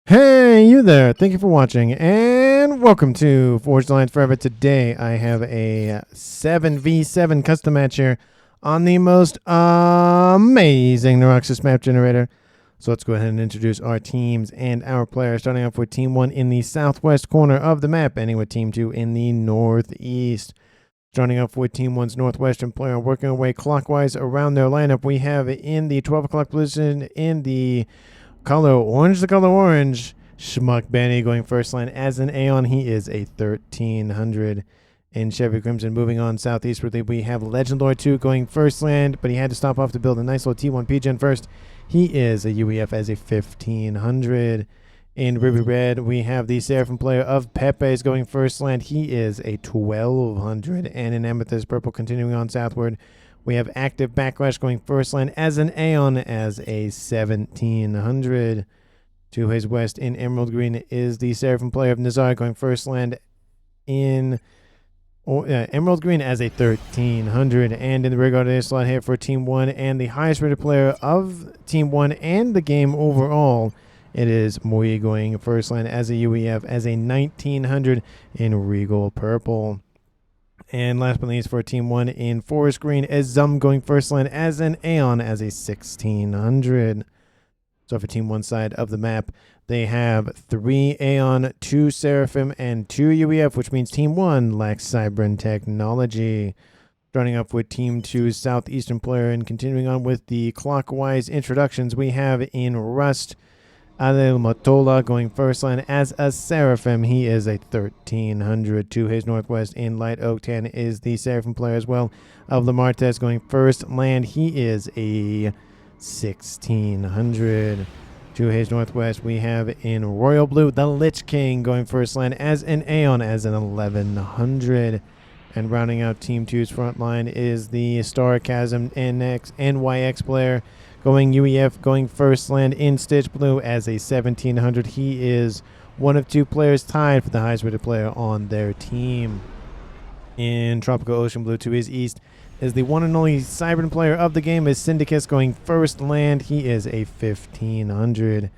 Hey, you there. Thank you for watching, and welcome to Forged Alliance Forever. Today, I have a 7v7 custom match here on the most amazing Neuroxis map generator. So let's go ahead and introduce our teams and our players, starting off with Team 1 in the southwest corner of the map, ending with Team 2 in the northeast. Starting off with Team 1's northwestern player, working our way clockwise around their lineup, we have in the 12 o'clock position in the color orange, Schmuck Benny going first line as an Aeon. He is a 1300 in Chevy Crimson. Moving on southeastwardly, we have Legend Lord 2 going first land, but he had to stop off to build a nice little T1 PGen first. He is a UEF as a 1500. In Ruby Red, we have the Seraphim player of Pepe's going first land. He is a 1200. And in Amethyst Purple, continuing on southward, we have Active Backlash going first land as an Aeon as a 1700. To his west in Emerald Green is the Seraphim player of Nazar going first land in Emerald Green as a 1300. And in the regarded slot here for Team 1 and the highest rated player of Team 1 and the game overall, it is Moi going first land as a UEF as a 1900 in Regal Purple. And last but not least for Team 1 in Forest Green is Zum going first land as an Aeon as a 1600. So for Team 1 side of the map, they have 3 Aeon, 2 Seraphim, and 2 UEF, which means Team 1 lacks Cybran technology. Starting up with Team 2's southeastern player and continuing on with the clockwise introductions, we have in Rust, Adel Matola going first line as a Seraphim. He is a 1300. To his northwest in Light Oak 10 is the Seraphim player as well of Lamartes going first land. He is a 1600. To his northwest, we have in Royal Blue the Lich King going first land as an Aeon as an 1100. And rounding out Team 2's front line is the Star Chasm NYX player going UEF going first land in Stitch Blue as a 1700. He is one of 2 players tied for the highest rated player on their team. In Tropical Ocean Blue to his east is the one and only Cybran player of the game is Syndicus going first land. He is a 1500.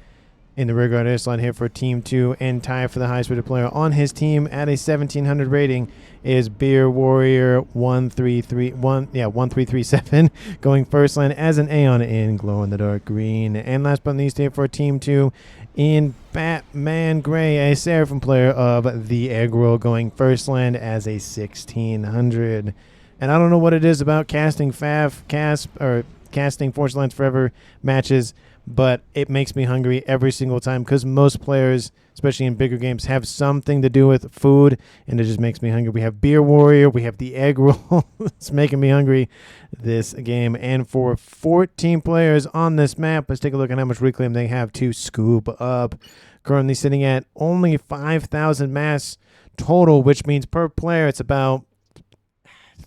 In the rear guard echelon here for Team 2 and tied for the highest rated player on his team at a 1700 rating is Beer Warrior 1337 going first land as an Aeon in Glow in the Dark Green. And last but not least here for Team 2 in Batman Gray, a Seraphim player of the Egg Roll going first land as a 1600. And I don't know what it is about casting FAF, casting Forged Alliance Forever matches, but it makes me hungry every single time because most players, especially in bigger games, have something to do with food, and it just makes me hungry. We have Beer Warrior, we have the Egg Roll. It's making me hungry this game. And for 14 players on this map, let's take a look at how much reclaim they have to scoop up. Currently sitting at only 5,000 mass total, which means per player it's about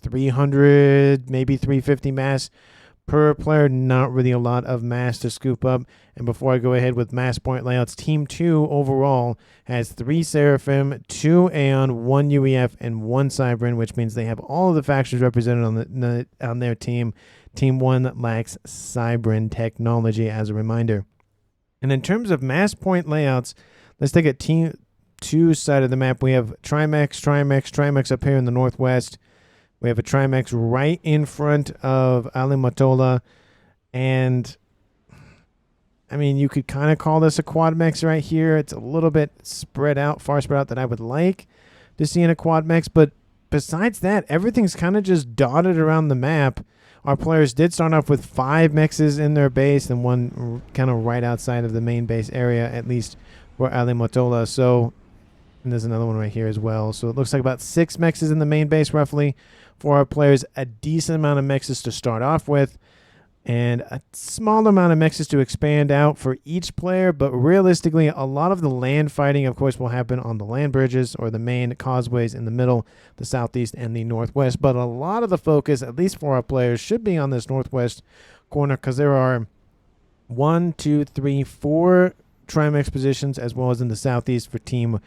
300, maybe 350 mass per player. Not really a lot of mass to scoop up. And before I go ahead with mass point layouts, Team 2 overall has 3 Seraphim, 2 Aeon, 1 UEF, and 1 Cybran, which means they have all of the factions represented on their team. Team 1 lacks Cybran technology, as a reminder. And in terms of mass point layouts, let's take a Team 2 side of the map. We have Trimex up here in the northwest. We have a Trimex right in front of Ali Matola. And, I mean, you could kind of call this a Quadmex right here. It's a little bit far spread out than I would like to see in a Quadmex. But besides that, everything's kind of just dotted around the map. Our players did start off with 5 mexes in their base and 1 kind of right outside of the main base area, at least for Ali Matola. So, and there's another one right here as well. So it looks like about 6 mexes in the main base roughly for our players. A decent amount of mexes to start off with and a small amount of mexes to expand out for each player. But realistically, a lot of the land fighting, of course, will happen on the land bridges or the main causeways in the middle, the southeast, and the northwest. But a lot of the focus, at least for our players, should be on this northwest corner because there are 4 Trimex positions as well as in the southeast for Team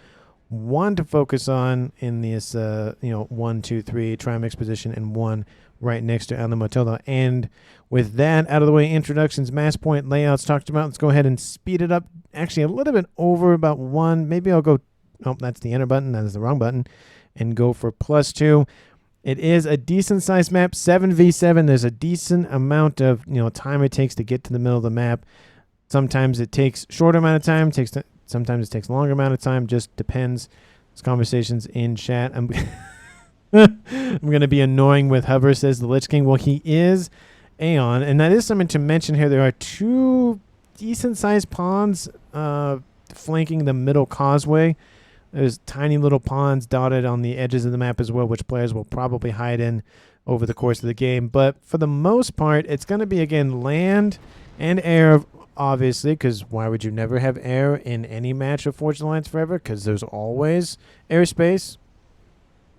1 to focus on in this 1, 2, 3 Trimex position and 1 right next to Allen Matilda. And with that out of the way, introductions, mass point, layouts talked about. Let's go ahead and speed it up. Actually, a little bit over, about 1. Maybe I'll go, oh, that's the enter button. That is the wrong button. And go for +2. It is a decent sized map, 7v7. There's a decent amount of time it takes to get to the middle of the map. Sometimes it takes shorter amount of time. Sometimes it takes a longer amount of time. Just depends. There's conversations in chat. I'm going to be annoying with Hover, says the Lich King. Well, he is Aeon, and that is something to mention here. There are 2 decent-sized ponds flanking the middle causeway. There's tiny little ponds dotted on the edges of the map as well, which players will probably hide in over the course of the game. But for the most part, it's going to be, again, land and air, obviously, because why would you never have air in any match of Forged Alliance Forever? Because there's always airspace.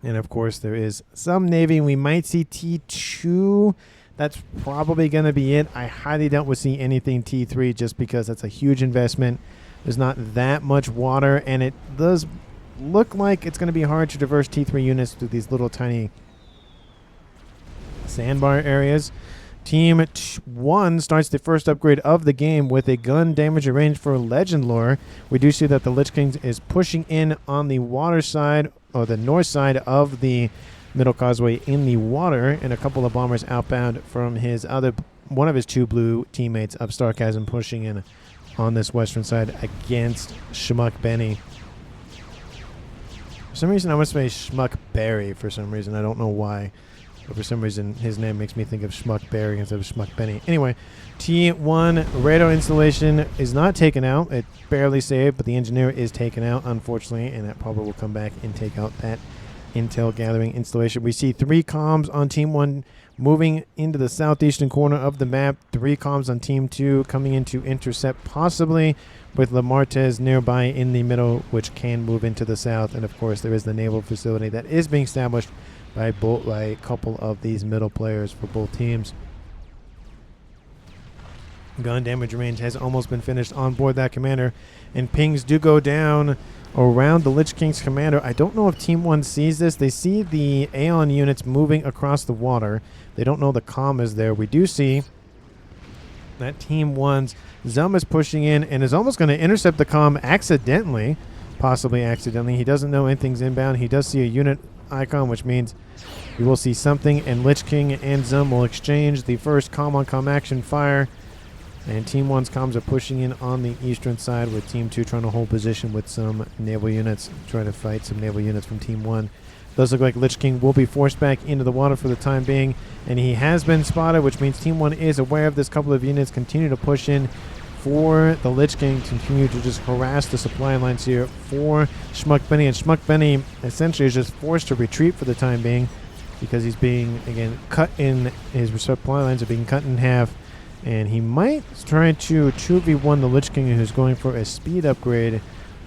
And, of course, there is some Navy. We might see T2. That's probably going to be it. I highly doubt we'll see anything T3 just because that's a huge investment. There's not that much water, and it does look like it's going to be hard to traverse T3 units through these little tiny sandbar areas. Team 1 starts the first upgrade of the game with a gun damage range for Legend Lore. We do see that the Lich King is pushing in on the water side, or the north side of the middle causeway in the water, and a couple of bombers outbound from one of his 2 blue teammates of Starchasm pushing in on this western side against Schmuck Benny. For some reason, I want to say Schmuck Berry for some reason. I don't know why. But for some reason, his name makes me think of Schmuck Berry instead of Schmuck Benny. Anyway, T1 radar installation is not taken out. It barely saved, but the engineer is taken out, unfortunately, and that probably will come back and take out that intel gathering installation. We see 3 comms on Team 1 moving into the southeastern corner of the map. 3 comms on Team 2 coming in to intercept, possibly with Lamartez nearby in the middle, which can move into the south. And, of course, there is the naval facility that is being established by a couple of these middle players for both teams. Gun damage range has almost been finished on board that commander, and pings do go down around the Lich King's commander. I don't know if Team 1 sees this. They see the Aeon units moving across the water. They don't know the comm is there. We do see that Team 1's Zum is pushing in and is almost going to intercept the comm accidentally, possibly accidentally. He doesn't know anything's inbound. He does see a unit icon, which means we will see something, and Lich King and Zum will exchange the first comm-on-comm action fire. And Team 1's comms are pushing in on the eastern side, with Team 2 trying to hold position with some naval units, trying to fight some naval units from Team 1. Does look like Lich King will be forced back into the water for the time being, and he has been spotted, which means Team 1 is aware of this. Couple of units continue to push in for the Lich King, continue to just harass the supply lines here for Schmuck Benny, and Schmuck Benny essentially is just forced to retreat for the time being because he's being, again, cut in, his supply lines are being cut in half. And he might try to 2v1 the Lich King, who's going for a speed upgrade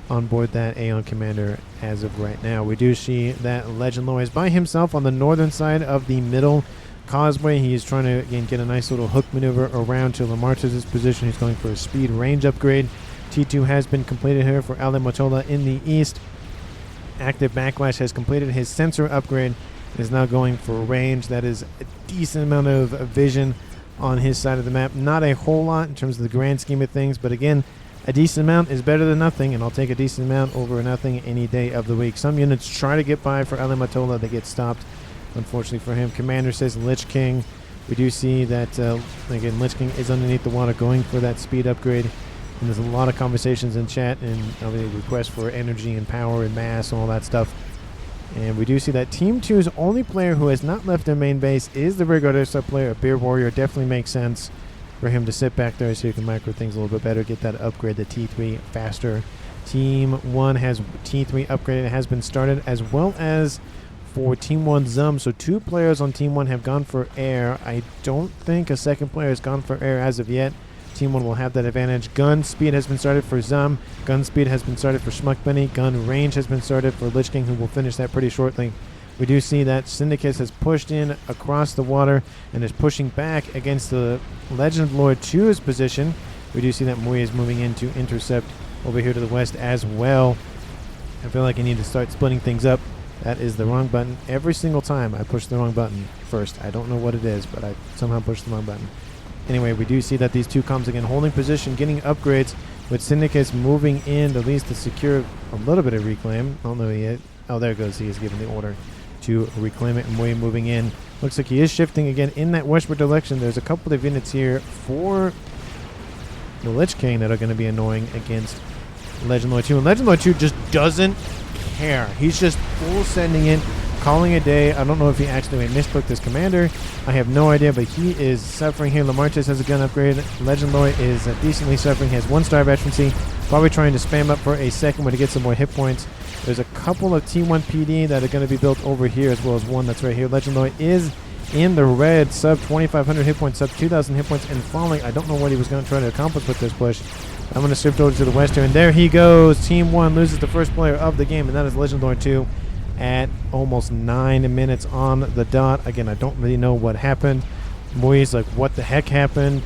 on board that Aeon commander as of right now. We do see that Legend Lore is by himself on the northern side of the middle causeway. He is trying to, again, get a nice little hook maneuver around to Lamartez's position. He's going for a speed range upgrade. T2 has been completed here for Ale Motola in the east. Active Backlash has completed his sensor upgrade and is now going for range. That is a decent amount of vision on his side of the map. Not a whole lot in terms of the grand scheme of things, but again, a decent amount is better than nothing, and I'll take a decent amount over nothing any day of the week. Some units try to get by for Ale Matola. They get stopped, unfortunately for him. Commander says Lich King. We do see that, again, Lich King is underneath the water going for that speed upgrade. And there's a lot of conversations in chat and requests for energy and power and mass and all that stuff. And we do see that Team 2's only player who has not left their main base is the Rigorder sub-player, Beer Warrior. Definitely makes sense for him to sit back there so he can micro things a little bit better, get that upgrade to T3 faster. Team 1 has T3 upgraded. It has been started, as well as for Team 1 Zum. So 2 players on Team 1 have gone for air. I don't think a second player has gone for air as of yet. Team 1 will have that advantage. Gun speed has been started for Zum. Gun speed has been started for Schmuck Benny. Gun range has been started for Lich King, who will finish that pretty shortly. We do see that Syndicus has pushed in across the water and is pushing back against the Legend Lord 2's position. We do see that Mui is moving in to intercept over here to the west as well. I feel like I need to start splitting things up That is the wrong button. Every single time I push the wrong button first. I don't know what it is, but I somehow pushed the wrong button. Anyway, we do see that these two comms again holding position, getting upgrades, with Syndicates moving in at least to secure a little bit of reclaim. I don't know yet. Oh, there it goes. He is giving the order to reclaim it, and Mui moving in. Looks like he is shifting again in that westward direction. There's a couple of units here for the Lich King that are going to be annoying against Legend Lord 2. And Legend Lord 2 just doesn't care. He's just full sending it, calling a day. I don't know if he actually misclicked his commander. I have no idea, but he is suffering here. Lamartis has a gun upgrade. Legend Lord is decently suffering. Has 1-star veterancy. Probably trying to spam up for a second one to get some more hit points. There's a couple of T1 PD that are going to be built over here, as well as one that's right here. Legend Lord is in the red, sub 2,500 hit points, sub 2,000 hit points, and falling. I don't know what he was going to try to accomplish with this push. I'm going to shift over to the west here, and there he goes. Team 1 loses the first player of the game, and that is Legend Lord 2 at almost 9 minutes on the dot. Again, I don't really know what happened. Mui's like, what the heck happened?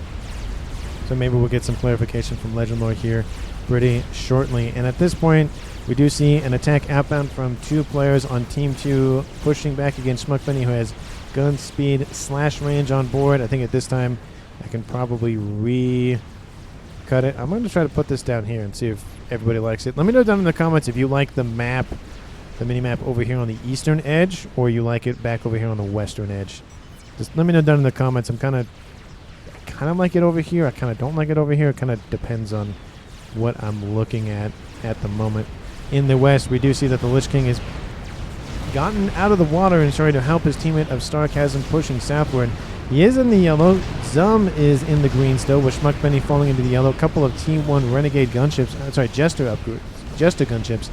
So maybe we'll get some clarification from Legend Lord here pretty shortly. And at this point, we do see an attack outbound from 2 players on Team 2, pushing back against Schmuck Benny, who has gun speed / range on board. I think at this time I can probably cut it. I'm going to try to put this down here and see if everybody likes it. Let me know down in the comments if you like the map, the mini-map over here on the eastern edge, or you like it back over here on the western edge. Just let me know down in the comments. I'm kind of like it over here. I kind of don't like it over here. It kind of depends on what I'm looking at the moment. In the west, we do see that the Lich King has gotten out of the water and starting to help his teammate of Starchasm pushing southward. He is in the yellow. Zum is in the green still, with Schmuck Benny falling into the yellow. A couple of Team 1 Renegade gunships, Jester gunships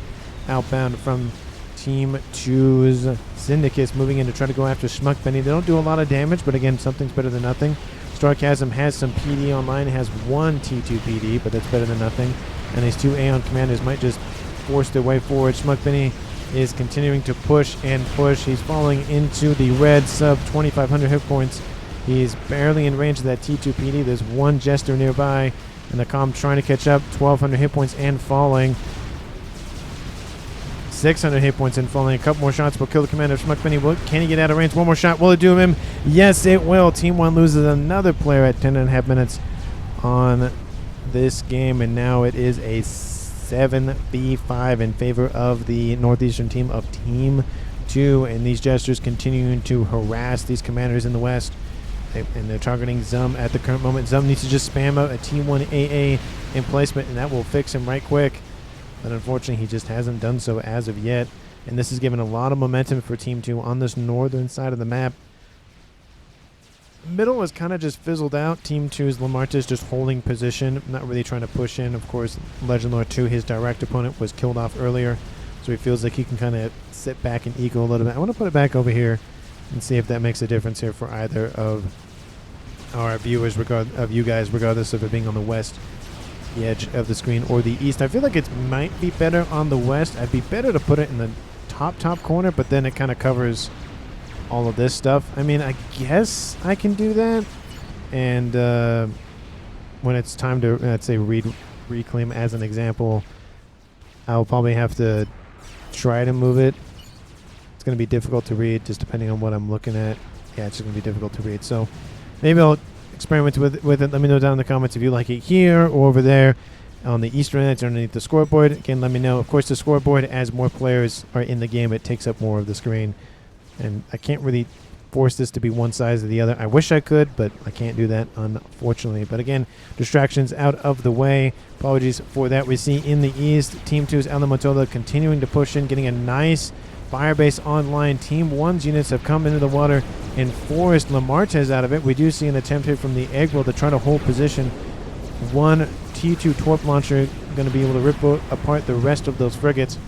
outbound from Team 2's Syndicates, moving in to try to go after Schmuck Benny. They don't do a lot of damage, but again, something's better than nothing. Starchasm has some PD online, has 1 T2 PD, but that's better than nothing. And these 2 Aeon commanders might just force their way forward. Schmuck Benny is continuing to push and push. He's falling into the red, sub 2,500 hit points. He's barely in range of that T2 PD. There's 1 Jester nearby, and the comm trying to catch up. 1,200 hit points and falling. 600 hit points and falling. A couple more shots will kill the commander of Schmuck Benny. Can he get out of range? One more shot. Will it do him? Yes, it will. Team 1 loses another player at 10.5 minutes on this game, and now it is a 7v5 in favor of the northeastern team of Team 2, and these Jesters continuing to harass these commanders in the west, and they're targeting Zum at the current moment. Zum needs to just spam out a Team 1 AA emplacement, and that will fix him right quick, but unfortunately he just hasn't done so as of yet, and this has given a lot of momentum for Team 2 on this northern side of the map. Middle was kind of just fizzled out. Team 2's Lamartis just holding position, not really trying to push in. Of course, Legend Lord 2, his direct opponent, was killed off earlier, so he feels like he can kind of sit back and eco a little bit. I want to put it back over here and see if that makes a difference here for either of our viewers, of you guys, regardless of it being on the west the edge of the screen or the east. I feel like it might be better on the west. I'd be better to put it in the top corner, but then it kind of covers all of this stuff. I mean, I guess I can do that, and when it's time to, let's say, reclaim as an example, I'll probably have to try to move it. It's going to be difficult to read just depending on what I'm looking at. Yeah, it's going to be difficult to read, so maybe I'll experiment with it. Let me know down in the comments if you like it here or over there on the eastern edge underneath the scoreboard. Again, let me know. Of course, the scoreboard, as more players are in the game, it takes up more of the screen, and I can't really force this to be one size or the other. I wish I could, but I can't do that, unfortunately. But again, distractions out of the way. Apologies for that. We see in the east, Team 2's Alamotola continuing to push in, getting a nice firebase online. Team 1's units have come into the water and forced Lamartez out of it. We do see an attempt here from the Eggroll to try to hold position. 1 T2 torp launcher going to be able to rip apart the rest of those frigates.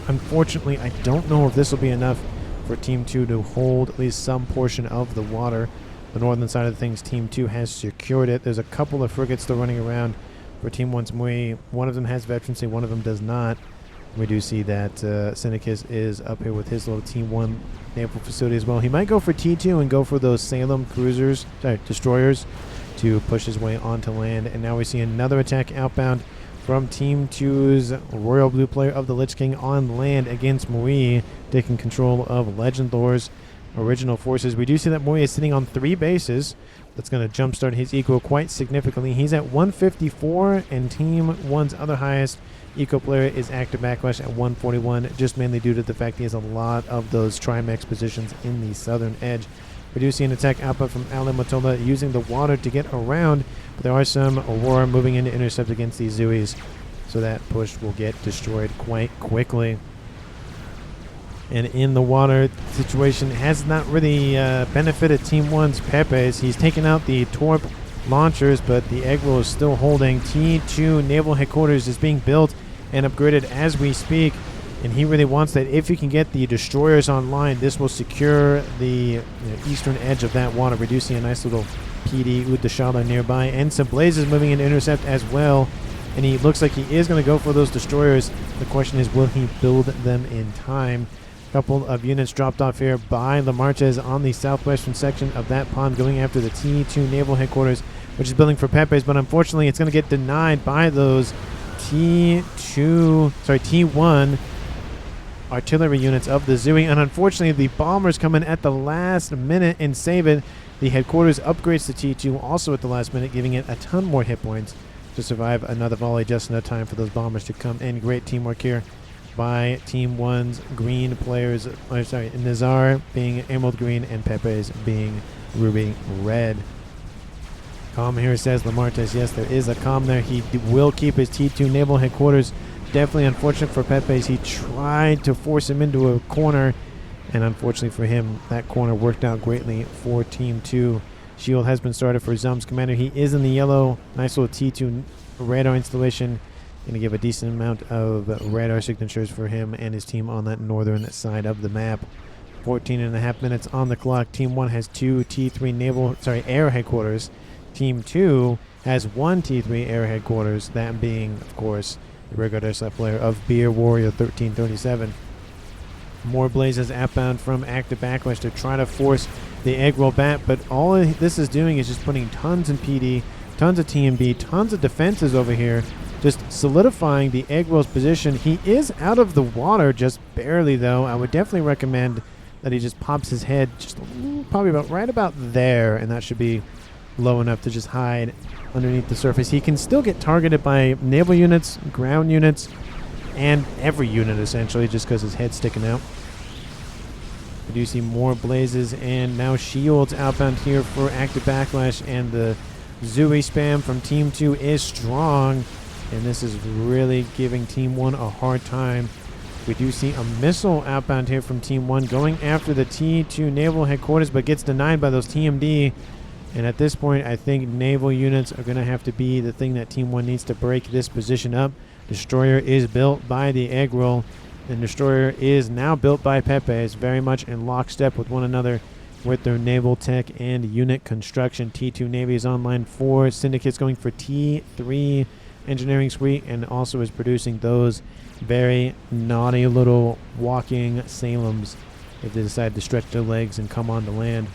Unfortunately, I don't know if this will be enough for Team 2 to hold at least some portion of the water. The northern side of things, Team 2 has secured it. There's a couple of frigates still running around for Team 1's Mui. One of them has veterancy, one of them does not. We do see that Syndicus is up here with his little Team 1 naval facility as well. He might go for T2 and go for those Salem destroyers to push his way onto land. And now we see another attack outbound from Team 2's Royal Blue player of the Lich King on land against Marie, taking control of Legend Lore's original forces. We do see that Marie is sitting on 3 bases. That's going to jumpstart his eco quite significantly. He's at 154, and Team 1's other highest eco player is Active Backlash at 141, just mainly due to the fact he has a lot of those Trimex positions in the southern edge. We do see an attack output from Ale Matola using the water to get around, but there are some Aurora moving in to intercept against these Zuis, so that push will get destroyed quite quickly. And in the water situation has not really benefited Team 1's Pepe's. He's taken out the Torp launchers, but the egg roll is still holding. T2 Naval Headquarters is being built and upgraded as we speak, and he really wants that. If he can get the destroyers online, this will secure the eastern edge of that water, reducing a nice little PD with the Shala nearby. And some blazes moving in to intercept as well, and he looks like he is going to go for those destroyers. The question is, will he build them in time? Couple of units dropped off here by Lamartez on the southwestern section of that pond, going after the T2 Naval Headquarters, which is building for Pepe's, but unfortunately it's going to get denied by those T1 artillery units of the Zui, and unfortunately the bombers come in at the last minute and save it. The headquarters upgrades to T2 also at the last minute, giving it a ton more hit points to survive another volley, just enough time for those bombers to come in. Great teamwork here by Team 1's green players. Nazar being emerald green and Pepe's being ruby red. Calm here says Lamartez. Yes, there is a calm there. He will keep his T2 naval headquarters. Definitely unfortunate for Pepe's. He tried to force him into a corner, and unfortunately for him, that corner worked out greatly for Team 2. Shield has been started for Zum's commander. He is in the yellow. Nice little T2 radar installation. Going to give a decent amount of radar signatures for him and his team on that northern side of the map. 14.5 minutes on the clock. Team 1 has 2 T3 air headquarters. Team 2 has 1 T3 air headquarters, that being, of course, the Regardes player of Beer Warrior 1337. More blazes outbound from Active Backlash to try to force the egg roll back, but all this is doing is just putting tons in PD, tons of TMB, tons of defenses over here, just solidifying the egg roll's position. He is out of the water, just barely though. I would definitely recommend that he just pops his head just probably right about there, and that should be low enough to just hide underneath the surface. He can still get targeted by naval units, ground units, and every unit essentially, just because his head's sticking out. We do see more blazes and now shields outbound here for Active Backlash, and the Zui spam from Team 2 is strong, and this is really giving Team 1 a hard time. We do see a missile outbound here from Team 1 going after the T2 naval headquarters, but gets denied by those TMD. And at this point, I think naval units are going to have to be the thing that Team 1 needs to break this position up. Destroyer is built by the egg roll, and Destroyer is now built by Pepe. It's very much in lockstep with one another with their naval tech and unit construction. T2 Navy is online for Syndicate's going for T3 engineering suite, and also is producing those very naughty little walking Salems if they decide to stretch their legs and come onto land.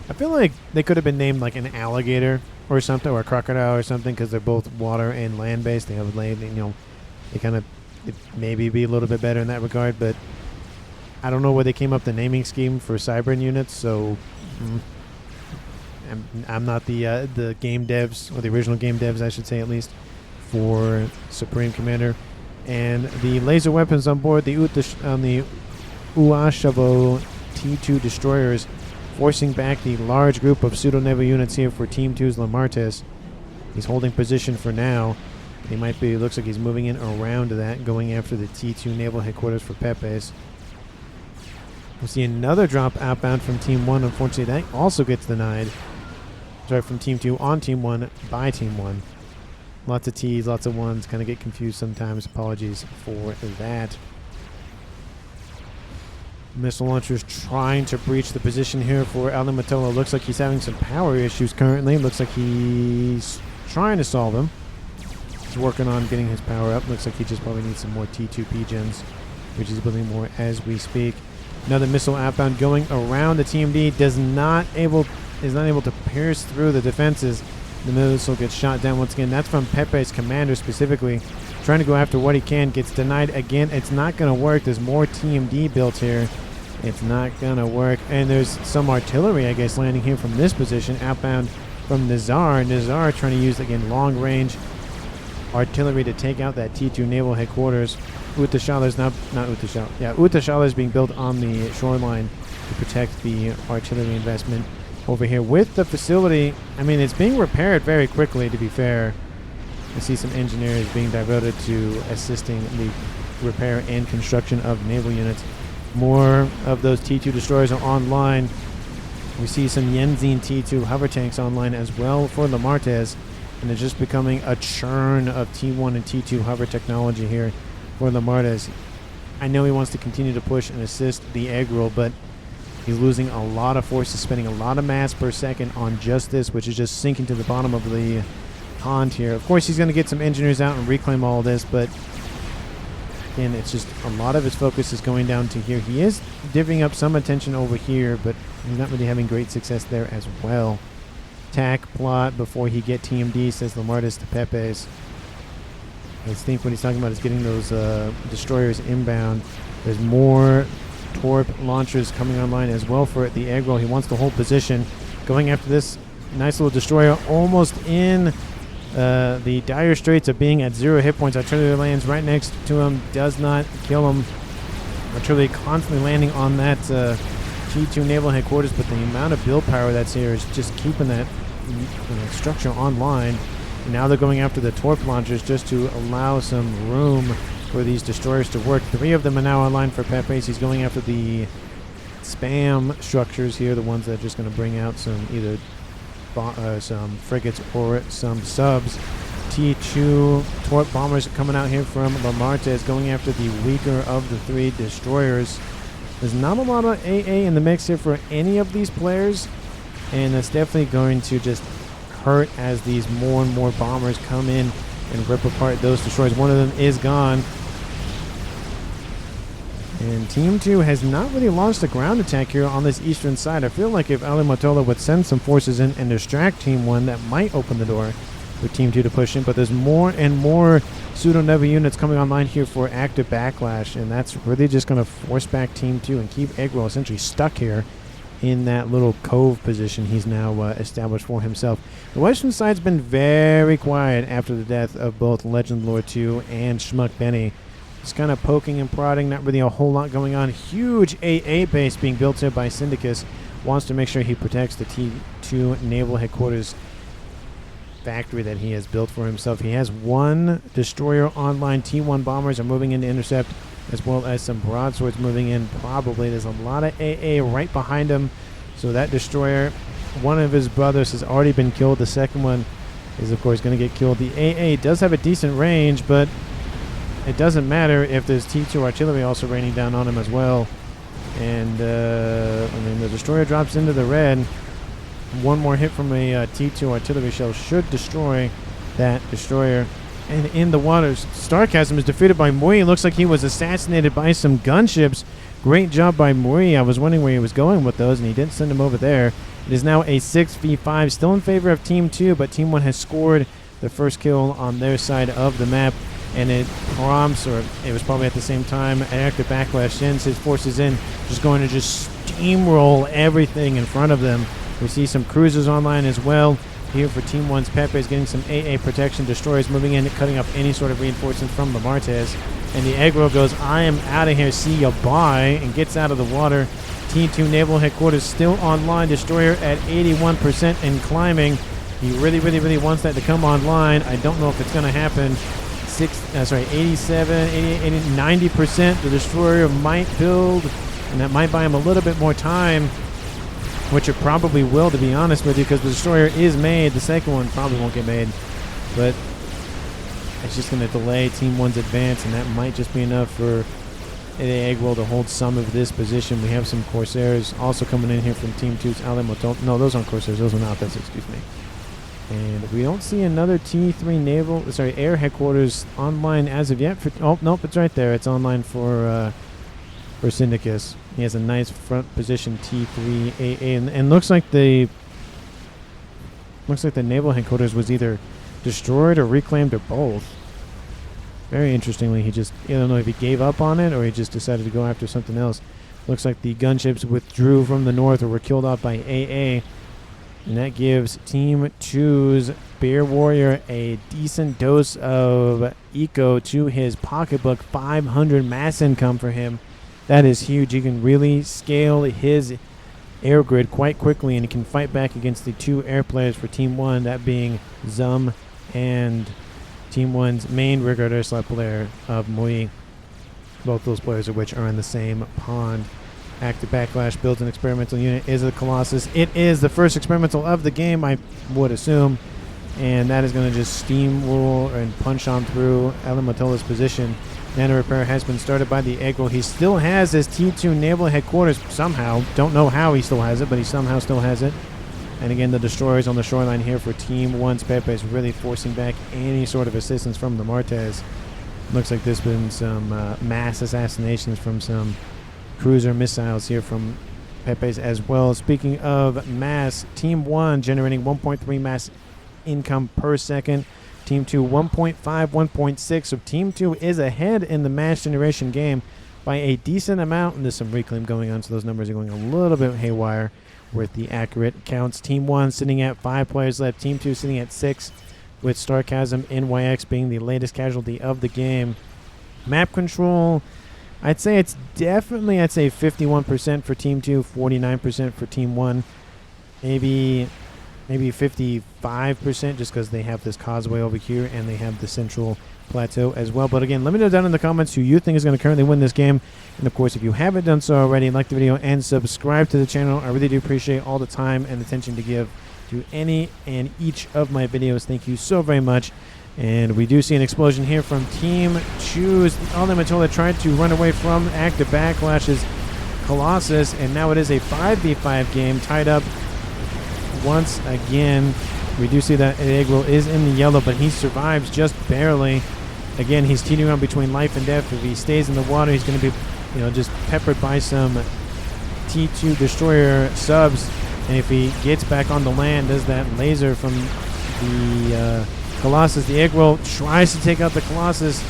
I feel like they could have been named like an alligator or something, or a crocodile or something, because they're both water and land based. They have land, they kind of maybe be a little bit better in that regard, but I don't know where they came up the naming scheme for Cybern units, so I'm not the game devs, or the original game devs I should say at least, for Supreme Commander. And the laser weapons on board the Uashavo T2 destroyers, forcing back the large group of pseudo-naval units here for Team 2's Lamartez. He's holding position for now. He might be, looks like he's moving in around that, going after the T2 naval headquarters for Pepe's. We'll see another drop outbound from Team 1. Unfortunately, that also gets denied. Sorry, from Team 2 on Team 1 by Team 1. Lots of T's, lots of 1s. Kind of get confused sometimes. Apologies for that. Missile launchers trying to breach the position here for Alan Matola. Looks like he's having some power issues currently. Looks like he's trying to solve them. He's working on getting his power up. Looks like he just probably needs some more T2P gens, which he's building more as we speak. Another missile outbound going around the TMD. Is not able to pierce through the defenses. The missile gets shot down once again. That's from Pepe's commander specifically. Trying to go after what he can. Gets denied again. It's not going to work. There's more TMD built here. It's not going to work. And there's some artillery, I guess, landing here from this position. Outbound from Nazar. Nazar trying to use, again, long-range artillery to take out that T2 naval headquarters. Uttashala not Uttashala. Yeah, Uttashala is being built on the shoreline to protect the artillery investment over here with the facility. I mean, it's being repaired very quickly, to be fair. I see some engineers being diverted to assisting the repair and construction of naval units. More of those T2 destroyers are online. We see some Yenzin T2 hover tanks online as well for the Martes, and it's just becoming a churn of T1 and T2 hover technology here for the Martes. I know he wants to continue to push and assist the egg roll, but he's losing a lot of forces, spending a lot of mass per second on just this, which is just sinking to the bottom of the pond here. Of course, he's going to get some engineers out and reclaim all of this, but again, it's just a lot of his focus is going down to here. He is divvying up some attention over here, but he's not really having great success there as well. Attack plot before he get TMD, says the Martes to Pepe's. I think what he's talking about is getting those destroyers inbound. There's more torp launchers coming online as well for the egg roll. He wants to hold position. Going after this nice little destroyer almost in the dire straits of being at 0 hit points. Artillery lands right next to him. Does not kill him. Artillery constantly landing on that T2 naval headquarters, but the amount of build power that's here is just keeping that structure online. And now they're going after the torp launchers just to allow some room for these destroyers to work. 3 of them are now online for Pepe's. He's going after the spam structures here, the ones that are just going to bring out some either some frigates or some subs. T2 torp bombers are coming out here from the Martes, going after the weaker of the 3 destroyers. There's not a lot of AA in the mix here for any of these players, and that's definitely going to just hurt as these more and more bombers come in and rip apart those destroyers. One of them is gone. And Team 2 has not really launched a ground attack here on this eastern side. I feel like if Ali Matola would send some forces in and distract Team 1, that might open the door for Team 2 to push in. But there's more and more pseudo-Neva units coming online here for active backlash, and that's really just going to force back Team 2 and keep Eggroll essentially stuck here in that little cove position he's now established for himself. The western side's been very quiet after the death of both Legend Lord 2 and Schmuck Benny. Just kind of poking and prodding, not really a whole lot going on. Huge AA base being built here by Syndicus. Wants to make sure he protects the T2 naval headquarters factory that he has built for himself. He has 1 destroyer online. T1 bombers are moving in to intercept, as well as some broadswords moving in. Probably there's a lot of AA right behind him. So that destroyer, one of his brothers has already been killed. The second one is, of course, going to get killed. The AA does have a decent range, but it doesn't matter if there's T2 artillery also raining down on him as well. And I mean, the destroyer drops into the red. 1 more hit from a T2 artillery shell should destroy that destroyer. And in the waters, Starchasm is defeated by Mui. Looks like he was assassinated by some gunships. Great job by Mui. I was wondering where he was going with those, and he didn't send him over there. It is now a 6v5, still in favor of Team 2, but Team 1 has scored the first kill on their side of the map. And it prompts, or it was probably at the same time, active backlash sends his forces in, just going to just steamroll everything in front of them. We see some cruisers online as well. Here for Team 1's Pepe is getting some AA protection. Destroyers moving in, cutting up any sort of reinforcements from the Martes. And the aggro goes, I am out of here, see ya, bye, and gets out of the water. T2 naval headquarters still online. Destroyer at 81% and climbing. He really, really, really wants that to come online. I don't know if it's going to happen. 87, 88, 80, 90%. The destroyer might build, and that might buy him a little bit more time, which it probably will, to be honest with you, because the destroyer is made. The second one probably won't get made, but it's just going to delay Team 1's advance, and that might just be enough for the Eggwell to hold some of this position. We have some Corsairs also coming in here from Team 2's Alamoto. No, those aren't Corsairs. Those are not. That's, excuse me. And we don't see another T3 air headquarters online as of yet. Oh, nope, it's right there. It's online for Syndicus. He has a nice front position T3 AA, and looks like Looks like the naval headquarters was either destroyed or reclaimed or both. Very interestingly, he just, I don't know if he gave up on it or he just decided to go after something else. Looks like the gunships withdrew from the north or were killed off by AA. And that gives Team 2's Bear Warrior a decent dose of eco to his pocketbook. 500 mass income for him. That is huge. He can really scale his air grid quite quickly, and he can fight back against the 2 air players for Team 1, that being Zum and Team 1's main rigger slot player of Mui. Both those players of which are in the same pond. Active Backlash builds an experimental unit. Is a Colossus. It is the first experimental of the game, I would assume. And that is going to just steamroll and punch on through Elematola's position. Nano repair has been started by the Egg Roll. He still has his T2 naval headquarters somehow. Don't know how he still has it, but he somehow still has it. And again, the destroyers on the shoreline here for Team 1's Pepe is really forcing back any sort of assistance from the Martes. Looks like there's been some mass assassinations from some cruiser missiles here from Pepe's as well. Speaking of mass, Team 1 generating 1.3 mass income per second. Team 2 1.5, 1.6. So Team 2 is ahead in the mass generation game by a decent amount. And there's some reclaim going on, so those numbers are going a little bit haywire with the accurate counts. Team 1 sitting at 5 players left. Team 2 sitting at 6, with Starchasm NYX being the latest casualty of the game. Map control, I'd say it's definitely, 51% for Team 2, 49% for Team 1. Maybe 55% just because they have this causeway over here and they have the central plateau as well. But again, let me know down in the comments who you think is going to currently win this game. And of course, if you haven't done so already, like the video and subscribe to the channel. I really do appreciate all the time and attention to give to any and each of my videos. Thank you so very much. And we do see an explosion here from Team 2's Elemental tried to run away from Active Backlash's Colossus, and now it is a 5v5 game tied up once again. We do see that Egro is in the yellow, but he survives just barely. Again, he's teetering on between life and death. If he stays in the water, he's going to be, just peppered by some T2 destroyer subs. And if he gets back on the land, does that laser from the Colossus. The Egg Roll tries to take out the Colossus,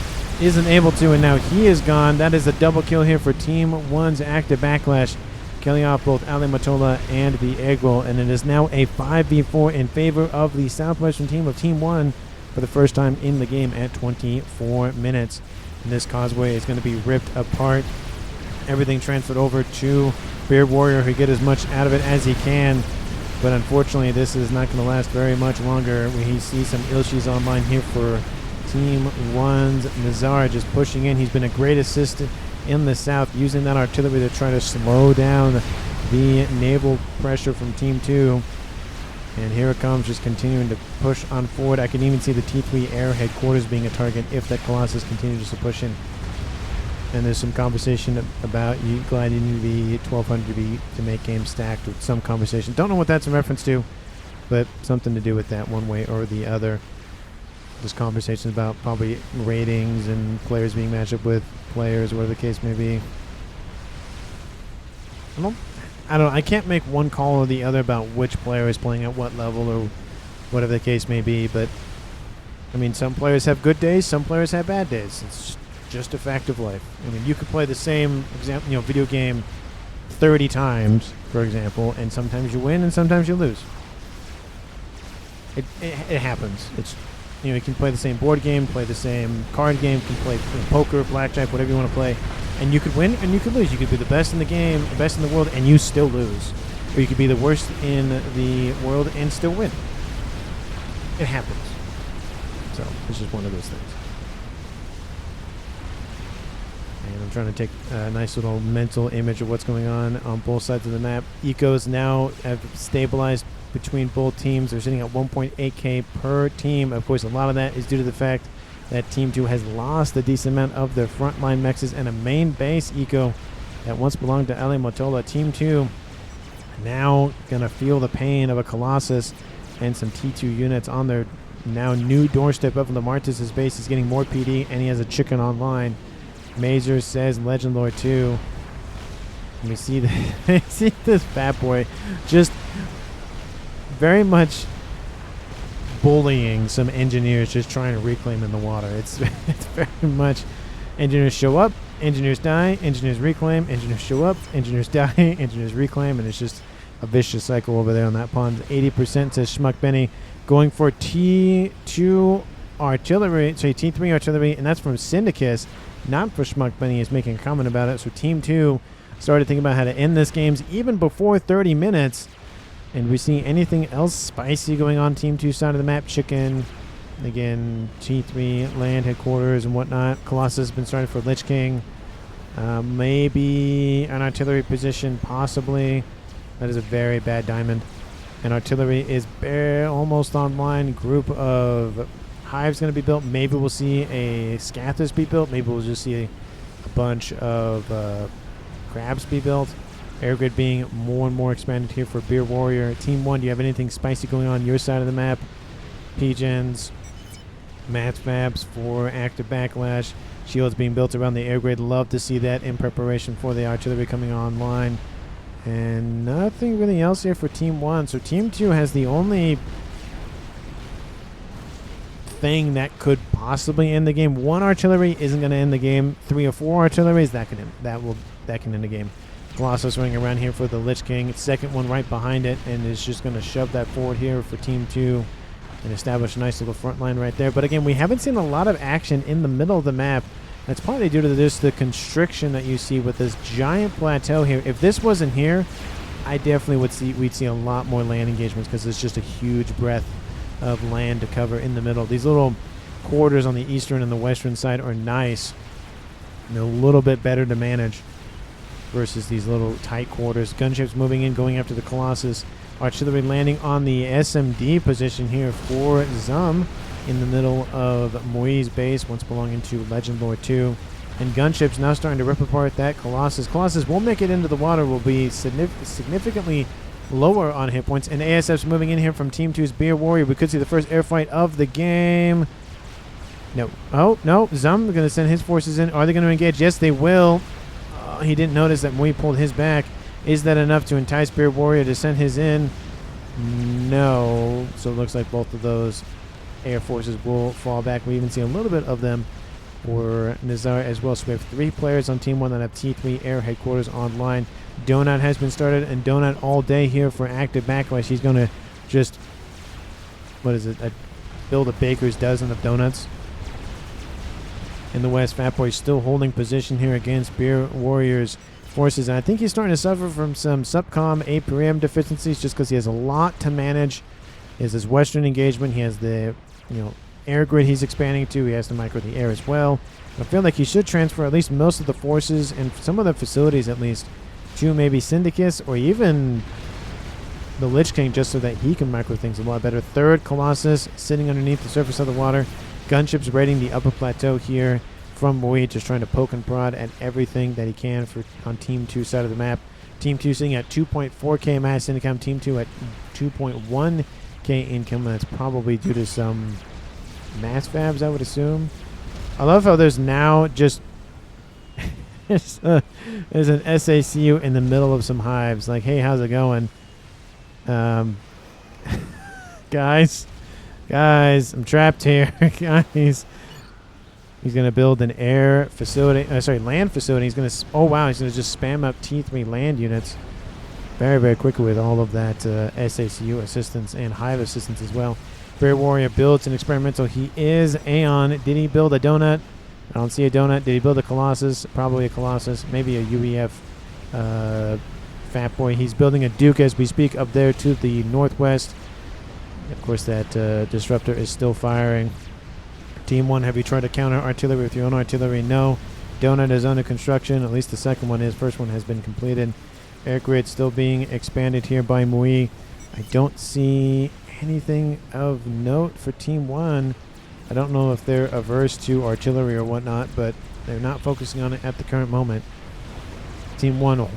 isn't able to, and now he is gone. That is a double kill here for Team 1's Active Backlash, killing off both Ale Matola and the Egg Roll. And it is now a 5v4 in favor of the Southwestern team of Team 1 for the first time in the game at 24 minutes. And this causeway is going to be ripped apart. Everything transferred over to Beard Warrior, who get as much out of it as he can. But unfortunately, this is not going to last very much longer. We see some Ilshis online here for Team 1's Nazar just pushing in. He's been a great assistant in the south, using that artillery to try to slow down the naval pressure from Team 2. And here it comes, just continuing to push on forward. I can even see the T3 air headquarters being a target if that Colossus continues to push in. And there's some conversation about you gliding the 1200 B to make game stacked, with some conversation. Don't know what that's in reference to, but something to do with that one way or the other. There's conversations about probably ratings and players being matched up with players, whatever the case may be. I don't know. I can't make one call or the other about which player is playing at what level or whatever the case may be, but I mean, some players have good days, some players have bad days. It's just a fact of life. I mean, you could play the same video game 30 times, for example, and sometimes you win and sometimes you lose. It happens. It's you can play the same board game, play the same card game, can play poker, blackjack, whatever you want to play, and you could win and you could lose. You could be the best in the game, the best in the world, and you still lose. Or you could be the worst in the world and still win. It happens. So it's just one of those things. And I'm trying to take a nice little mental image of what's going on both sides of the map. Ecos now have stabilized between both teams. They're sitting at 1.8k per team. Of course, a lot of that is due to the fact that Team 2 has lost a decent amount of their frontline mexes and a main base eco that once belonged to Ale Motola. Team 2 now going to feel the pain of a Colossus and some T2 units on their now new doorstep up in the Martis' base. Is getting more PD, and he has a chicken online. Mazer says Legend Lord 2. Let me see see this fat boy just very much bullying some engineers just trying to reclaim in the water. It's very much engineers show up, engineers die, engineers reclaim, engineers show up, engineers die, engineers reclaim, and it's just a vicious cycle over there on that pond. 80% says Schmuck Benny, going for T2 artillery, sorry, T3 artillery, and that's from Syndicus, not for Schmuck Benny. Is making a comment about it. So Team 2 started thinking about how to end this games even before 30 minutes. And we see anything else spicy going on Team 2 side of the map. Chicken, again, T3 land headquarters and whatnot. Colossus has been started for Lich King. Maybe an artillery position, possibly. That is a very bad diamond. And artillery is almost online. Group of hives going to be built. Maybe we'll see a Scathis be built. Maybe we'll just see a bunch of crabs be built. Air grid being more and more expanded here for Beer Warrior. Team 1, do you have anything spicy going on your side of the map? P-Gens, Mats Fabs for active backlash. Shields being built around the air grid. Love to see that in preparation for the artillery coming online. And nothing really else here for Team 1. So Team 2 has the only thing that could possibly end the game. One artillery isn't going to end the game. 3 or 4 artilleries, that can end the game. Colossus running around here for the Lich King. Second one right behind it, and is just going to shove that forward here for Team 2 and establish a nice little front line right there. But again, we haven't seen a lot of action in the middle of the map. That's partly due to the constriction that you see with this giant plateau here. If this wasn't here, I definitely we'd see a lot more land engagements, because it's just a huge breadth of land to cover in the middle. These little quarters on the eastern and the western side are nice and a little bit better to manage versus these little tight quarters. Gunships moving in, going after the Colossus. Artillery landing on the SMD position here for Zum in the middle of Moi's base, once belonging to Legend Lord 2. And gunships now starting to rip apart that Colossus. Colossus won't make it into the water, will be significantly lower on hit points. And ASF's moving in here from Team 2's Beer Warrior. We could see the first airfight of the game. No. Oh, no. Zum going to send his forces in. Are they going to engage? Yes, they will. He didn't notice that Mui pulled his back. Is that enough to entice Beer Warrior to send his in? No. So it looks like both of those air forces will fall back. We even see a little bit of them for Nazar as well. So we have 3 players on Team 1 that have T3 air headquarters online. Donut has been started, and Donut all day here for active backlash. He's going to just, build a baker's dozen of donuts. In the west, Fatboy still holding position here against Beer Warrior's forces. And I think he's starting to suffer from some SUBCOM APRM deficiencies, just because he has a lot to manage. He has his western engagement. He has the air grid he's expanding to. He has to micro the air as well. I feel like he should transfer at least most of the forces and some of the facilities at least to maybe Syndicus or even the Lich King, just so that he can micro things a lot better. Third Colossus sitting underneath the surface of the water. Gunships raiding the upper plateau here from Mui, just trying to poke and prod at everything that he can on Team 2 side of the map. Team 2 sitting at 2.4k mass income. Team 2 at 2.1k income. That's probably due to some mass fabs, I would assume. I love how there's now just there's an SACU in the middle of some hives. Like, hey, how's it going? Guys, I'm trapped here. Guys. He's going to build an air facility, land facility. He's going to, oh wow, he's going to just spam up T3 land units very, very quickly with all of that SACU assistance and hive assistance as well. Bear Warrior builds an experimental. He is Aeon. Did he build a donut? I don't see a donut. Did he build a Colossus? Probably a Colossus. Maybe a UEF Fat Boy. He's building a Duke as we speak up there to the northwest. Of course, that Disruptor is still firing. Team 1, have you tried to counter artillery with your own artillery? No. Donut is under construction. At least the second one is. First one has been completed. Air grid still being expanded here by Mui. I don't see anything of note for Team 1. I don't know if they're averse to artillery or whatnot, but they're not focusing on it at the current moment. Team 1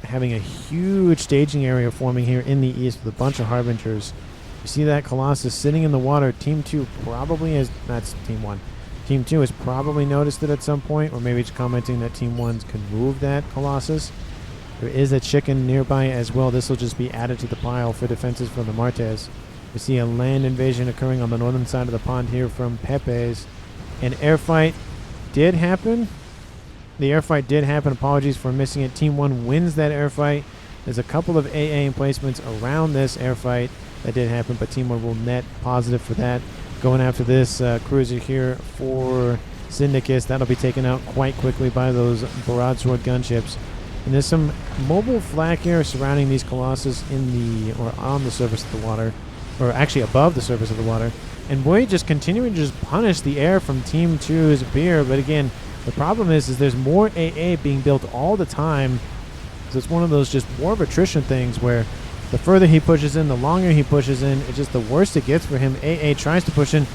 having a huge staging area forming here in the east with a bunch of Harbingers. You see that Colossus sitting in the water. Team 2 probably has, that's Team 1. Team 2 has probably noticed it at some point, or maybe it's commenting that Team 1 can move that Colossus. There is a chicken nearby as well. This will just be added to the pile for defenses from the Martes. We see a land invasion occurring on the northern side of the pond here from Pepe's. An air fight did happen. The air fight did happen. Apologies for missing it. Team 1 wins that air fight. There's a couple of AA emplacements around this air fight that did happen, but Team 1 will net positive for that. Going after this cruiser here for Syndicus. That'll be taken out quite quickly by those broadsword gunships. And there's some mobile flak here surrounding these Colossus in the, or on the surface of the water, or actually above the surface of the water. And we're just continuing to just punish the air from Team 2's beer. But again, the problem is there's more AA being built all the time. So it's one of those just war of attrition things where the further he pushes in, the longer he pushes in, it's just the worse it gets for him. AA tries to push in.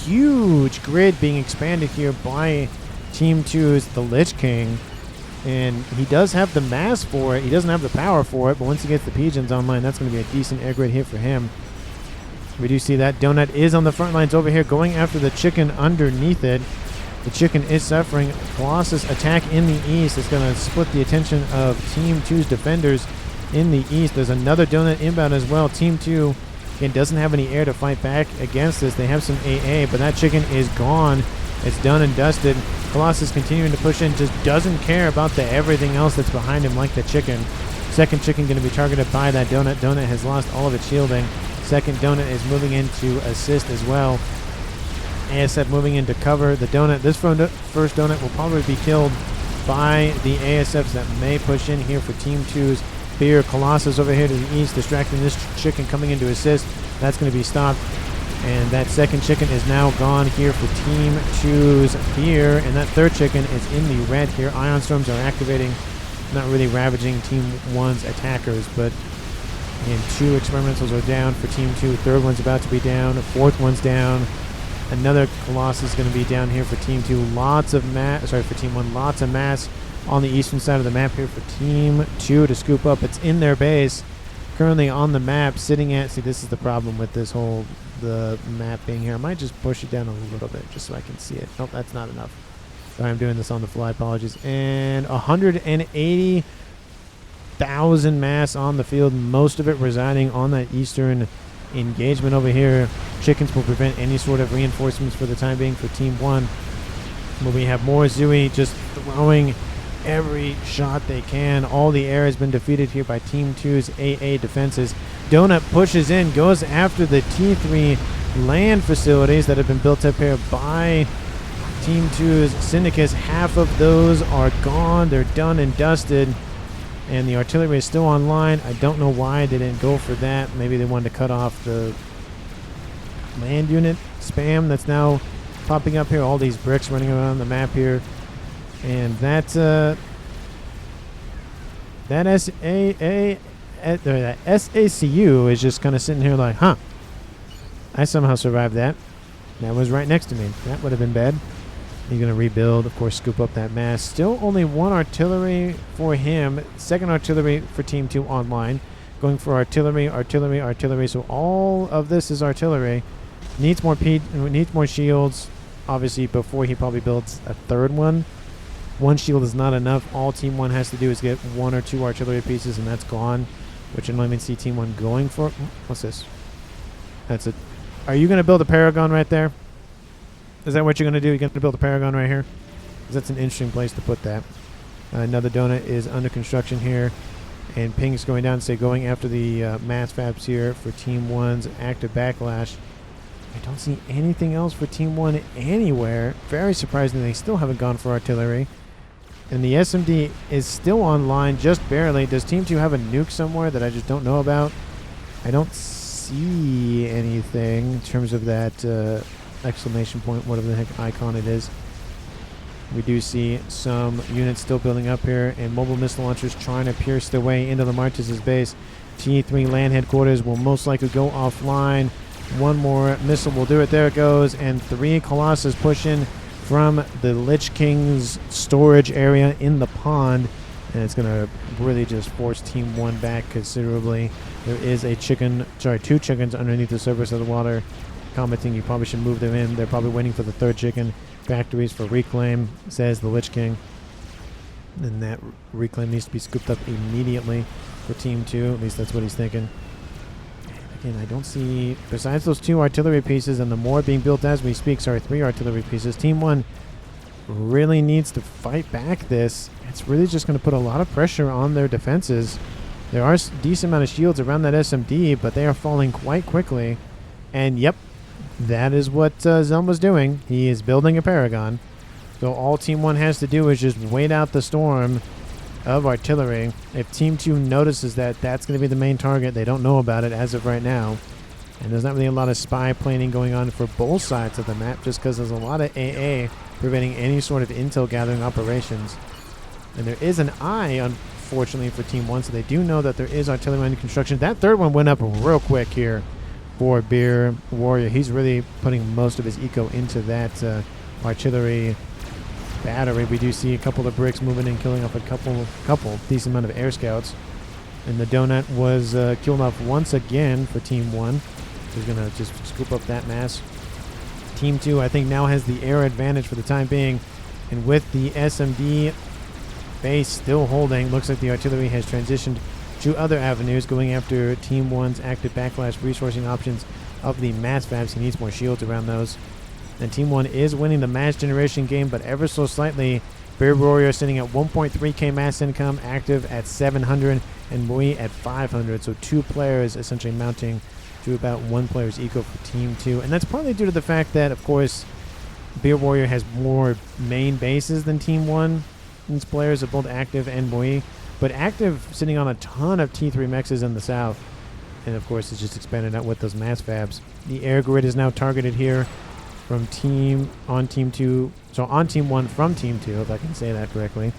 Huge grid being expanded here by Team 2's the Lich King. And he does have the mass for it. He doesn't have the power for it, but once he gets the pigeons online, that's going to be a decent air grid hit for him. We do see that Donut is on the front lines over here going after the chicken underneath it. The chicken is suffering. Colossus attack in the east is going to split the attention of Team 2's defenders in the east. There's another Donut inbound as well. Team 2 again doesn't have any air to fight back against this. They have some AA, but that chicken is gone. It's done and dusted. Colossus continuing to push in, just doesn't care about the everything else that's behind him like the chicken. Second chicken going to be targeted by that Donut. Donut has lost all of its shielding. Second Donut is moving in to assist as well. ASF moving in to cover the Donut. This first Donut will probably be killed by the ASFs that may push in here for Team 2's beer. Colossus over here to the east, distracting this chicken coming in to assist. That's going to be stopped. And that second chicken is now gone here for Team 2's beer. And that third chicken is in the red here. Ion Storms are activating, not really ravaging Team 1's attackers, but again, 2 experimentals are down for Team 2. Third one's about to be down. Fourth one's down. Another Colossus is going to be down here for Team 2. Lots of mass, sorry, for Team 1. Lots of mass on the eastern side of the map here for Team 2 to scoop up. It's in their base. Currently on the map, sitting at, see, this is the problem with this whole, the map being here. I might just push it down a little bit just so I can see it. Nope, that's not enough. Sorry, I'm doing this on the fly. Apologies. And 180,000 mass on the field, most of it residing on that eastern engagement over here. Chickens will prevent any sort of reinforcements for the time being for Team 1. But we have more Zui just throwing every shot they can. All the air has been defeated here by Team 2's AA defenses. Donut pushes in, goes after the T3 land facilities that have been built up here by Team 2's Syndicus. Half of those are gone. They're done and dusted. And the artillery is still online. I don't know why they didn't go for that. Maybe they wanted to cut off the land unit spam that's now popping up here. All these bricks running around the map here. And that SACU is just kind of sitting here like, huh, I somehow survived that. That was right next to me. That would have been bad. He's going to rebuild, of course, scoop up that mass. Still only 1 artillery for him. Second artillery for Team 2 online. Going for artillery, artillery, artillery. So all of this is artillery. Needs more shields, obviously, before he probably builds a third one. 1 shield is not enough. All Team 1 has to do is get 1 or 2 artillery pieces, and that's gone. Which I don't even see Team 1 going for. What's this? That's it. Are you going to build a Paragon right there? Is that what you're going to do? You're going to build a Paragon right here? Because that's an interesting place to put that. Another Donut is under construction here. And Ping's going down, say, going after the mass fabs here for Team 1's active backlash. I don't see anything else for Team 1 anywhere. Very surprising they still haven't gone for artillery. And the SMD is still online, just barely. Does Team 2 have a nuke somewhere that I just don't know about? I don't see anything in terms of that exclamation point, whatever the heck icon it is. We do see some units still building up here, and mobile missile launchers trying to pierce their way into the Martis' base. T3 land headquarters will most likely go offline. 1 more missile will do it. There it goes. And 3 Colossus push in from the Lich King's storage area in the pond. And it's going to really just force Team 1 back considerably. There is a chicken, sorry, 2 chickens underneath the surface of the water. Commenting, you probably should move them in. They're probably waiting for the 3rd chicken. Factories for reclaim, says the Lich King. And that reclaim needs to be scooped up immediately for Team 2. At least that's what he's thinking. And I don't see, besides those 2 artillery pieces and the more being built as we speak, sorry, 3 artillery pieces, Team 1 really needs to fight back this. It's really just going to put a lot of pressure on their defenses. There are a decent amount of shields around that SMD, but they are falling quite quickly. And yep, that is what Zum was doing. He is building a Paragon. So all Team 1 has to do is just wait out the storm of artillery. If Team 2 notices that that's going to be the main target, they don't know about it as of right now. And there's not really a lot of spy planning going on for both sides of the map, just because there's a lot of AA preventing any sort of intel gathering operations. And there is an eye, unfortunately, for Team 1, so they do know that there is artillery under construction. That third one went up real quick here for Beer Warrior. He's really putting most of his eco into that artillery battery. We do see a couple of bricks moving in, killing off a couple decent amount of air scouts. And the donut was killed off once again for Team 1. He's going to just scoop up that mass. Team 2, I think, now has the air advantage for the time being. And with the SMD base still holding, looks like the artillery has transitioned to other avenues, going after Team 1's active backlash resourcing options of the mass fabs. He needs more shields around those. And Team 1 is winning the mass generation game, but ever so slightly. Bear Warrior sitting at 1.3k mass income, active at 700, and Mui at 500. So 2 players essentially mounting to about 1 player's eco for Team 2. And that's partly due to the fact that, of course, Bear Warrior has more main bases than Team 1. These players are both active and Mui. But active sitting on a ton of T3 mexes in the south. And, of course, it's just expanded out with those mass fabs. The air grid is now targeted here from Team 2. So on Team 1 from Team 2, if I can say that correctly.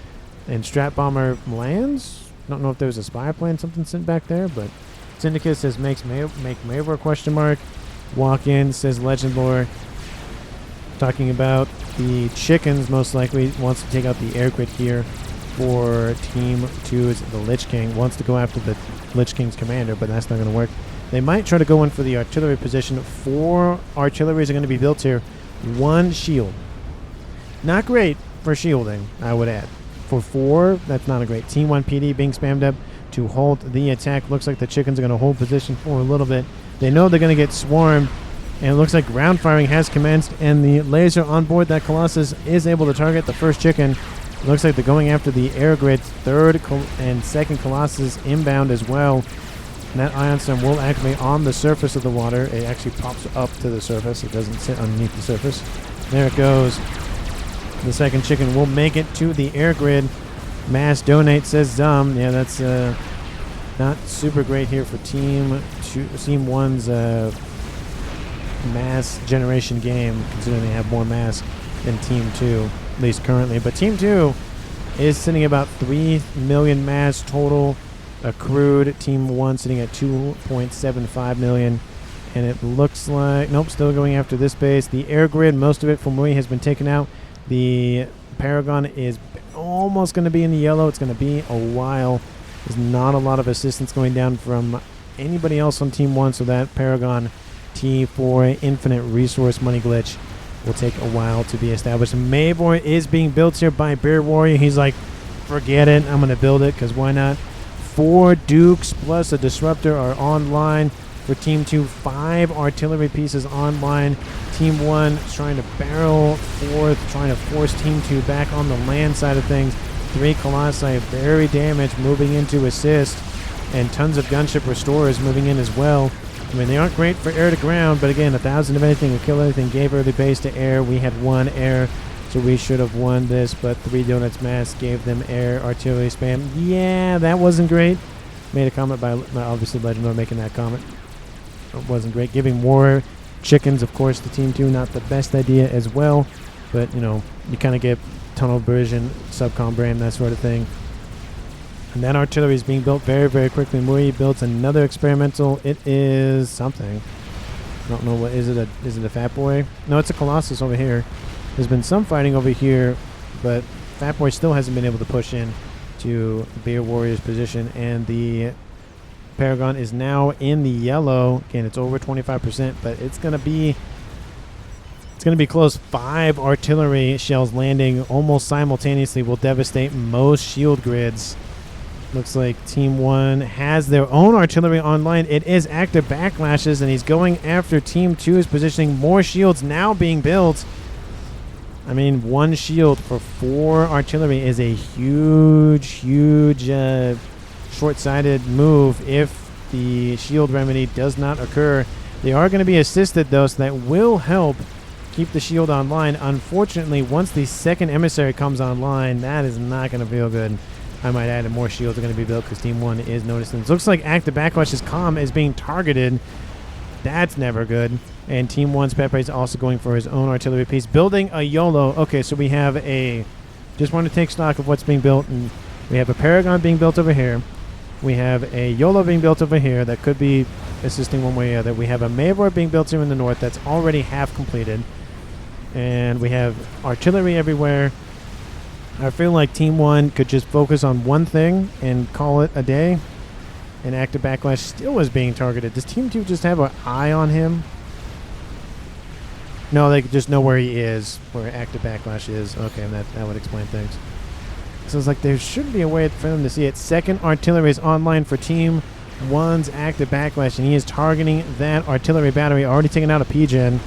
And Strat Bomber lands. Don't know if there's a spy plane, something sent back there, but Syndicate says make Mavor question mark. Walk in says Legend Lore. Talking about the chickens, most likely wants to take out the air grid here for Team 2's the Lich King. Wants to go after the Lich King's commander, but that's not going to work. They might try to go in for the artillery position. 4 artilleries are going to be built here. 1 shield. Not great for shielding, I would add. For 4, that's not a great. Team 1 PD being spammed up to halt the attack. Looks like the chickens are going to hold position for a little bit. They know they're going to get swarmed, and it looks like ground firing has commenced, and the laser on board that Colossus is able to target the first chicken. It looks like they're going after the air grid. 3rd and 2nd Colossus inbound as well. And that ion storm will activate on the surface of the water. It actually pops up to the surface. It doesn't sit underneath the surface. There it goes. The 2nd chicken will make it to the air grid. Mass donate, says Zum. Yeah, that's not super great here for Team 1's mass generation game, considering they have more mass than Team 2, at least currently. But Team 2 is sitting about 3 million mass total accrued. Team 1 sitting at 2.75 million. And it looks like, nope, still going after this base. The air grid, most of it from Mui has been taken out. The Paragon is almost going to be in the yellow. It's going to be a while. There's not a lot of assistance going down from anybody else on Team 1, so that Paragon T4 infinite resource money glitch will take a while to be established. Mavor is being built here by Bear Warrior. He's like, forget it, I'm going to build it, because why not? 4 Dukes plus a Disruptor are online for Team 2. 5 artillery pieces online. Team 1 is trying to barrel forth, trying to force Team 2 back on the land side of things. 3 Colossi very damaged, moving in to assist, and tons of gunship restorers moving in as well. I mean, they aren't great for air to ground, but again, 1,000 of anything will kill anything. Gave early base to air. We had 1 air, so we should have won this, but 3 Donuts mass gave them air artillery spam. Yeah, that wasn't great. Made a comment by obviously Legendor making that comment. It wasn't great. Giving more chickens, of course, to Team 2, not the best idea as well, but, you know, you kind of get tunnel version, subcom brain, that sort of thing. And that artillery is being built very, very quickly. Mui builds another experimental. It is something. I don't know what is it. Is it a Fat Boy? No, it's a Colossus over here. There's been some fighting over here, but Fat Boy still hasn't been able to push in to Bear Warrior's position. And the Paragon is now in the yellow. Again, it's over 25%, but it's gonna be close. 5 artillery shells landing almost simultaneously will devastate most shield grids. Looks like Team 1 has their own artillery online. It is active backlashes, and he's going after Team 2's positioning. More shields now being built. I mean, 1 shield for 4 artillery is a huge, huge short-sighted move if the shield remedy does not occur. They are going to be assisted, though, so that will help keep the shield online. Unfortunately, once the second emissary comes online, that is not going to feel good. I might add more shields are going to be built because Team 1 is noticing. It looks like active backlash's comm is being targeted. That's never good. And Team 1's Pepe is also going for his own artillery piece. Building a YOLO. Okay, so we have a... Just want to take stock of what's being built. And we have a Paragon being built over here. We have a YOLO being built over here that could be assisting one way or the other. We have a Mavor being built here in the north that's already half completed. And we have artillery everywhere. I feel like Team 1 could just focus on one thing and call it a day. And active backlash still is being targeted. Does Team 2 just have an eye on him? No, they just know where he is, where active backlash is. Okay, that would explain things. So it's like there should be a way for them to see it. Second artillery is online for Team 1's active backlash, and he is targeting that artillery battery. Already taken out a PGen.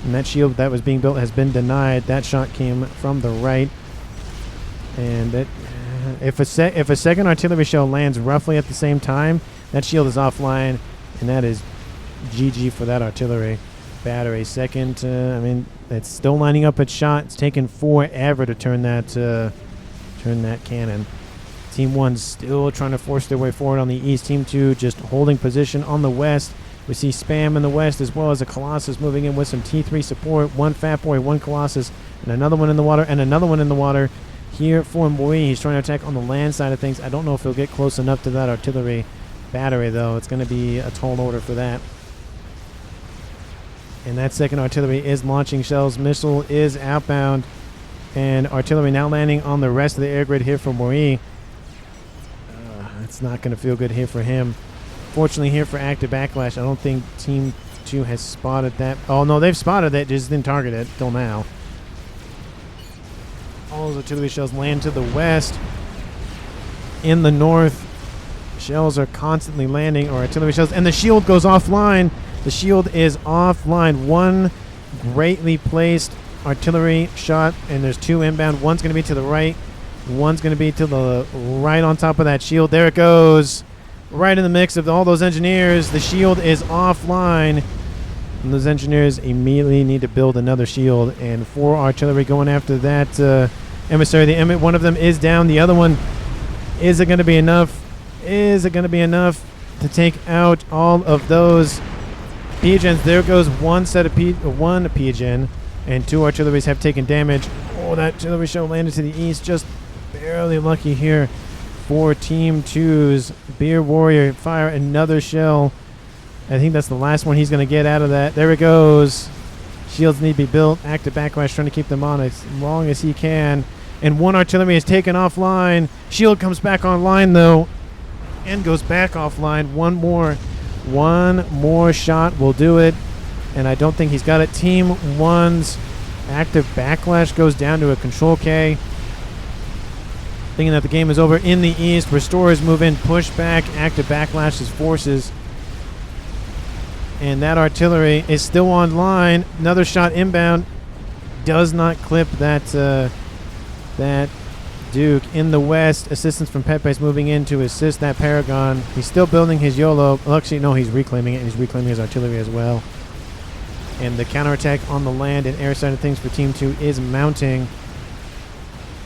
And that shield that was being built has been denied. That shot came from the right. And that, if a second artillery shell lands roughly at the same time, that shield is offline, and that is GG for that artillery battery. Second, I mean, it's still lining up its shot. It's taken forever to turn that cannon. Team 1's still trying to force their way forward on the east. Team 2 just holding position on the west. We see Spam in the west as well as a Colossus moving in with some T3 support. 1 Fat Boy, 1 Colossus, and another one in the water, and another one in the water. Here for Moi, he's trying to attack on the land side of things. I don't know if he'll get close enough to that artillery battery, though. It's going to be a tall order for that. And that second artillery is launching shells. Missile is outbound. And artillery now landing on the rest of the air grid here for Moi. It's not going to feel good here for him. Fortunately here for active backlash, I don't think Team 2 has spotted that. Oh, no, they've spotted it. Just didn't target it till now. All those artillery shells land to the west. In the north, shells are constantly landing, or artillery shells, and the shield goes offline. The shield is offline. 1 greatly placed artillery shot, and there's 2 inbound. One's going to be to the right. One's going to be to the right on top of that shield. There it goes. Right in the mix of all those engineers. The shield is offline. And those engineers immediately need to build another shield. And 4 artillery going after that emissary. One of them is down. The other one, is it going to be enough? Is it going to be enough to take out all of those PGens? There goes one PGen. And 2 artilleries have taken damage. Oh, that artillery shell landed to the east. Just barely lucky here for Team 2's Beer Warrior. Fire another shell. I think that's the last one he's going to get out of that. There it goes. Shields need to be built. Active backlash trying to keep them on as long as he can. And 1 artillery is taken offline. Shield comes back online, though, and goes back offline. One more shot will do it. And I don't think he's got it. Team 1's active backlash goes down to a control K. Thinking that the game is over in the east. Restorers move in, push back. Active backlash's forces. And that artillery is still online. Another shot inbound. Does not clip that Duke. In the west, assistance from Pepe is moving in to assist that Paragon. He's still building his YOLO. Well, actually, no, he's reclaiming it. He's reclaiming his artillery as well. And the counterattack on the land and air side of things for Team 2 is mounting.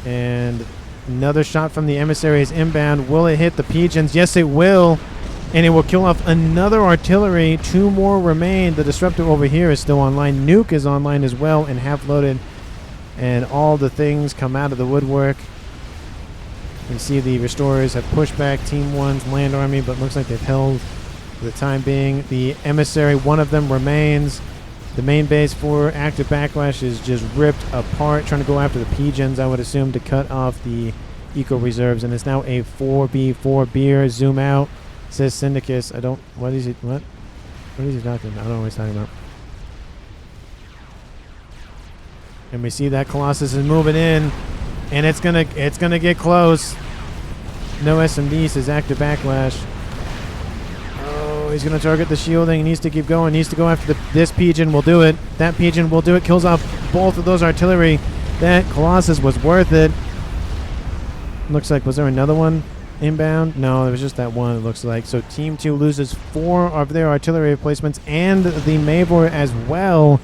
And another shot from the emissary is inbound. Will it hit the PGens? Yes, it will. And it will kill off another artillery. 2 more remain. The disruptor over here is still online. Nuke is online as well and half loaded. And all the things come out of the woodwork. You can see the restorers have pushed back Team 1's land army, but looks like they've held for the time being. The emissary, one of them remains. The main base for active backlash is just ripped apart, trying to go after the PGens, I would assume, to cut off the eco reserves. And it's now a 4B4 beer. Zoom out. Says Syndicus. I don't. What is he? What is he talking about? I don't know what he's talking about. And we see that Colossus is moving in, and it's gonna get close. No SMD, says active backlash. Oh, he's going to target the shielding. He needs to keep going. Needs to go after this Pigeon. Will do it. That Pigeon will do it. Kills off both of those artillery. That Colossus was worth it. Looks like, was there another one inbound? No, there was just that one, it looks like. So Team 2 loses 4 of their artillery replacements and the Mavor as well.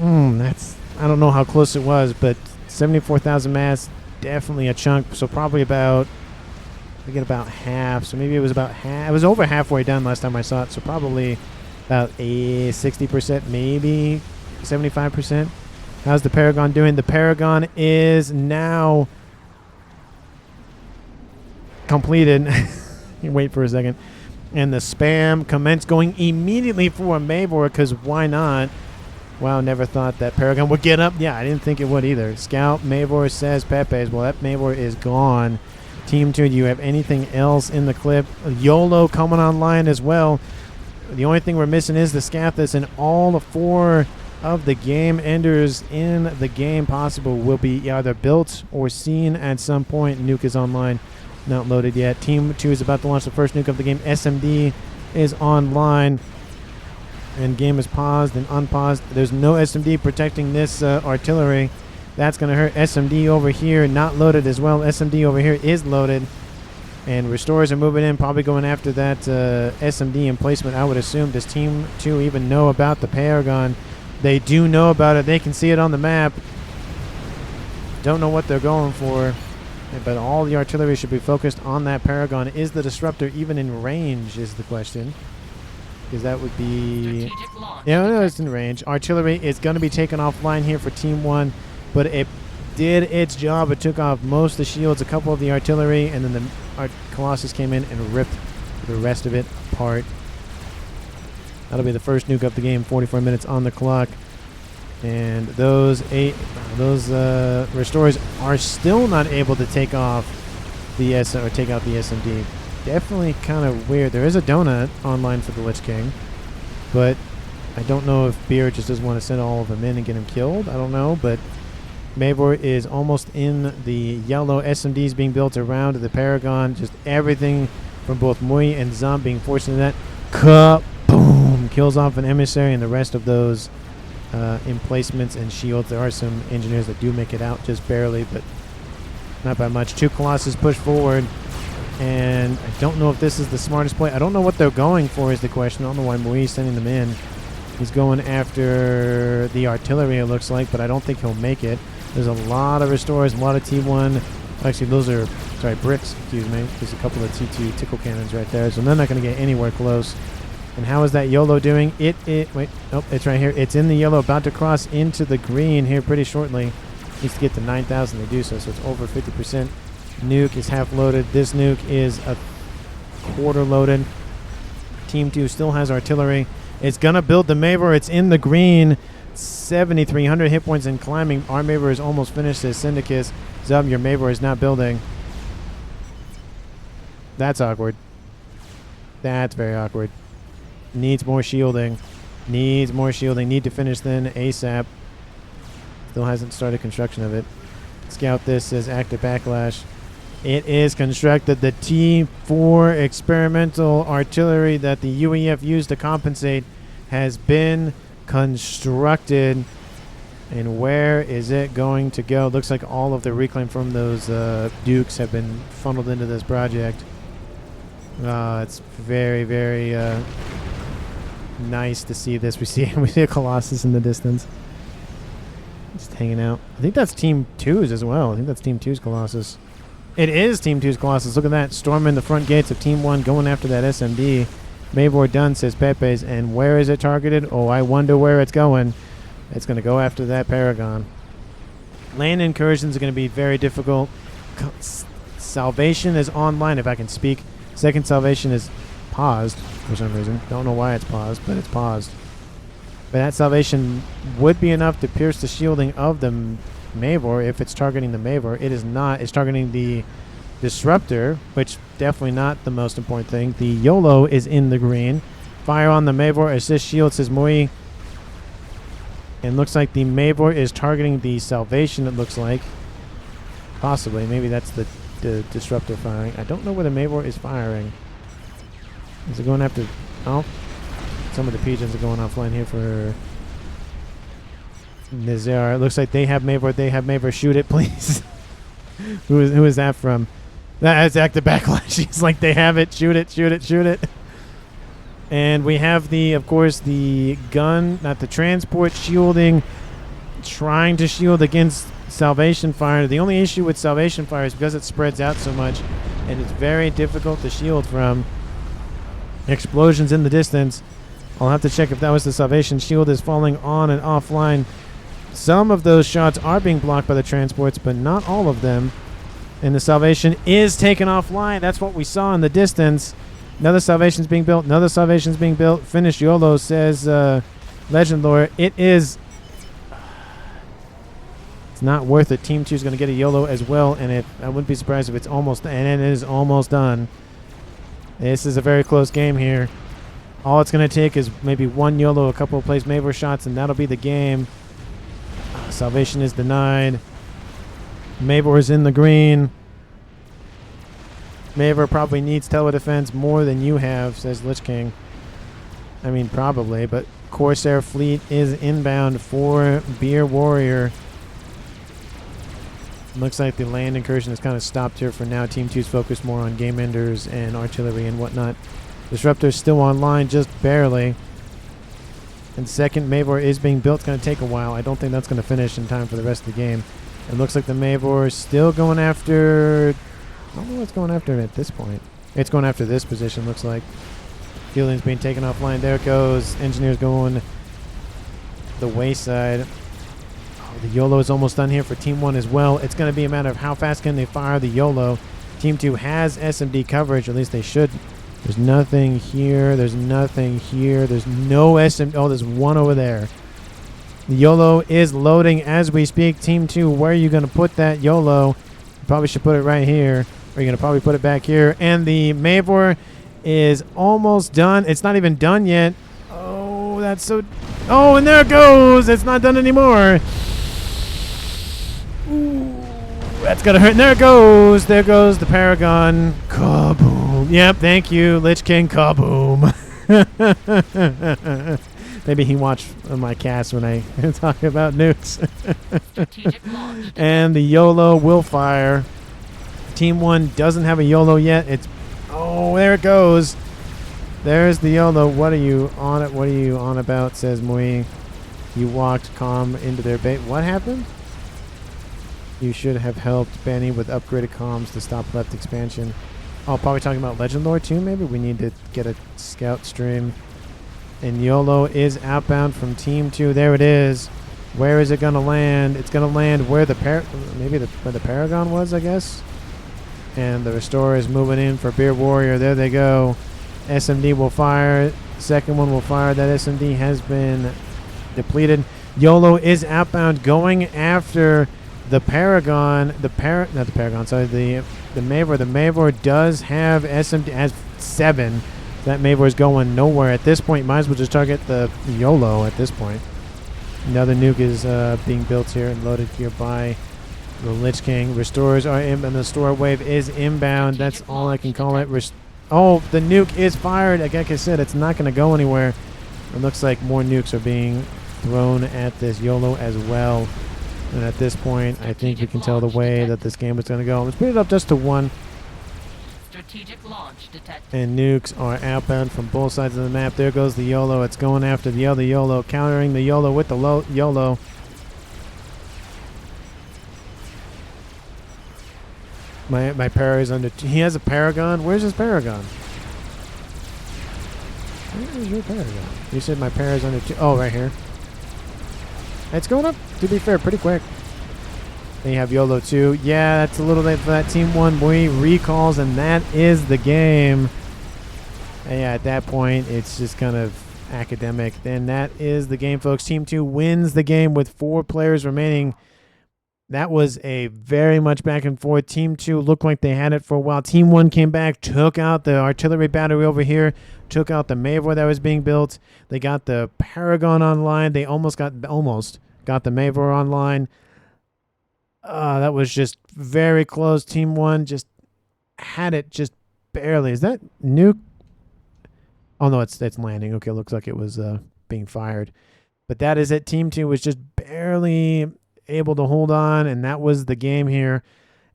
That's, I don't know how close it was, but 74,000 mass, definitely a chunk. So probably about, we get about half. So maybe it was about half. It was over halfway done last time I saw it. So probably about a 60%, maybe 75%. How's the Paragon doing? The Paragon is now completed. You wait for a second. And the spam commenced going immediately for a Mavor, because why not? Wow, never thought that Paragon would get up. Yeah, I didn't think it would either. Scout, Mavor, says Pepe's. Well, that Mavor is gone. Team 2, do you have anything else in the clip? YOLO coming online as well. The only thing we're missing is the Scathus, and all 4 of the game enders in the game possible will be either built or seen at some point. Nuke is online. Not loaded yet. Team 2 is about to launch the first nuke of the game. SMD is online. And game is paused and unpaused. There's no SMD protecting this artillery. That's going to hurt. SMD over here, not loaded as well. SMD over here is loaded. And restorers are moving in, probably going after that SMD emplacement, I would assume. Does Team 2 even know about the Paragon? They do know about it. They can see it on the map. Don't know what they're going for. But all the artillery should be focused on that Paragon. Is the Disruptor even in range is the question. Because that would be... Yeah, no, it's in range. Artillery is going to be taken offline here for Team 1. But it did its job. It took off most of the shields, a couple of the artillery, and then the Colossus came in and ripped the rest of it apart. That'll be the first nuke of the game. 44 minutes on the clock. And those restorers are still not able to take off the take out the SMD. Definitely kind of weird. There is a donut online for the Lich King, but I don't know if Beer just doesn't want to send all of them in and get him killed. I don't know, but Mavor is almost in the yellow. SMDs being built around the Paragon. Just everything from both Mui and Zom being forced into that. Kaboom! Kills off an emissary and the rest of those emplacements and shields. There are some engineers that do make it out just barely, but not by much. 2 Colossus push forward, and I don't know if this is the smartest play. I don't know what they're going for is the question. I don't know why Mui's sending them in. He's going after the artillery, it looks like, but I don't think he'll make it. There's a lot of restorers, a lot of T1. Actually, those are, sorry, bricks, excuse me. There's a couple of T2 tickle cannons right there, so they're not going to get anywhere close. And how is that YOLO doing? Wait, nope, it's right here. It's in the yellow, about to cross into the green here pretty shortly. Needs to get to 9,000 to do so, so it's over 50%. Nuke is half loaded. This nuke is a quarter loaded. Team 2 still has artillery. It's going to build the Mavor. It's in the green. 7,300 hit points and climbing. Our Mavor is almost finished, says Syndicus. Zub, your Mavor is not building. That's awkward. That's very awkward. Needs more shielding. Needs more shielding. Need to finish then ASAP. Still hasn't started construction of it. Scout this, says active backlash. It is constructed. The T4 experimental artillery that the UEF used to compensate has been constructed. And where is it going to go? Looks like all of the reclaim from those Dukes have been funneled into this project. It's very, very nice to see this. We see a Colossus in the distance. Just hanging out. I think that's Team 2's as well. I think that's Team 2's Colossus. It is Team 2's Colossus. Look at that. Storming the front gates of Team 1, going after that SMD. Mavor done, says Pepe's. And where is it targeted? Oh, I wonder where it's going. It's going to go after that Paragon. Land incursions are going to be very difficult. Salvation is online, if I can speak. Second Salvation is paused for some reason. Don't know why it's paused, but it's paused. But that Salvation would be enough to pierce the shielding of the Mavor if it's targeting the Mavor. It is not. It's targeting the Disruptor, which definitely not the most important thing. The YOLO is in the green. Fire on the Mavor. Assist shield, says Mui. And looks like the Mavor is targeting the Salvation, it looks like. Possibly. Maybe that's the the Disruptor firing. I don't know where the Mavor is firing. Is it going after... Oh. Some of the pigeons are going offline here for... Nizar. It looks like they have Mavor. They have Mavor. Shoot it, please. Who is that from? That's active backlash. He's like, they have it. Shoot it, shoot it, shoot it. And we have of course, the gun, not the transport, shielding, trying to shield against Salvation Fire. The only issue with Salvation Fire is because it spreads out so much, and it's very difficult to shield from explosions in the distance. I'll have to check if that was the Salvation. Shield is falling on and offline. Some of those shots are being blocked by the transports, but not all of them. And the Salvation is taken offline. That's what we saw in the distance. Another Salvation's being built. Another Salvation's being built. Finished YOLO, says Legend Lore. It is... It's not worth it. Team 2 is going to get a YOLO as well, and I wouldn't be surprised if it's almost... And it is almost done. This is a very close game here. All it's going to take is maybe one YOLO, a couple of plays Mavor shots, and that'll be the game. Salvation is denied. Mavor is in the green. Mavor probably needs teledefense more than you have, says Lich King. I mean, probably, but Corsair fleet is inbound for Beer Warrior. Looks like the land incursion has kind of stopped here for now. Team 2's focused more on game enders and artillery and whatnot. Disruptor's still online, just barely. And second Mavor is being built. It's going to take a while. I don't think that's going to finish in time for the rest of the game. It looks like the Mavor is still going after... I don't know what's going after it at this point. It's going after this position, looks like. Fielding's being taken offline. There it goes. Engineers going the wayside. Oh, the YOLO is almost done here for Team 1 as well. It's going to be a matter of how fast can they fire the YOLO. Team 2 has SMD coverage, or at least they should. There's nothing here. There's nothing here. There's no SMD. Oh, there's one over there. The YOLO is loading as we speak. Team 2, where are you going to put that YOLO? You probably should put it right here. Or you're going to probably put it back here. And the Mavor is almost done. It's not even done yet. Oh, that's so... Oh, and there it goes. It's not done anymore. Ooh, that's going to hurt. And there it goes. There goes the Paragon. Kaboom. Yep, thank you, Lich King. Kaboom. Maybe he watched my cast when I talk about nukes. And the YOLO will fire. Team 1 doesn't have a YOLO yet. It's... Oh, there it goes. There's the YOLO. What are you on it? What are you on about, says Mui. You walked calm into their bait. What happened? You should have helped Benny with upgraded comms to stop left expansion. Oh, probably talking about Legend Lore too, maybe? We need to get a scout stream. And YOLO is outbound from Team 2. There it is. Where is it going to land? It's going to land where the where the Paragon was, I guess. And the Restorer is moving in for Beer Warrior. There they go. SMD will fire. Second one will fire. That SMD has been depleted. YOLO is outbound going after the Paragon. Not the Paragon, sorry. The Mavor. The Mavor does have SMD, has 7. That Mavor is going nowhere at this point. Might as well just target the YOLO at this point. Another nuke is being built here and loaded here by the Lich King. Restorers are in, and the Restore wave is inbound. That's all I can call it. Oh, the nuke is fired. Like I said, it's not going to go anywhere. It looks like more nukes are being thrown at this YOLO as well. And at this point, I think we can tell the way that this game is going to go. Let's put it up just to 1. Strategic launch detected. And nukes are outbound from both sides of the map. There goes the YOLO. It's going after the other YOLO, countering the YOLO with the YOLO. My para is under... He has a Paragon. Where's his Paragon? Where is your Paragon? You said my para is under 2. Oh, right here. It's going up, to be fair, pretty quick. Then you have YOLO 2. Yeah, that's a little late for that. Team 1 recalls, and that is the game. And yeah, at that point, it's just kind of academic. Then that is the game, folks. Team 2 wins the game with 4 players remaining. That was a very much back and forth. Team 2 looked like they had it for a while. Team 1 came back, took out the artillery battery over here, took out the Mavor that was being built. They got the Paragon online. They almost got the Mavor online. That was just very close. Team 1 just had it just barely. Is that Nuke? Oh, no, it's landing. Okay, looks like it was being fired. But that is it. Team 2 was just barely able to hold on, and that was the game here.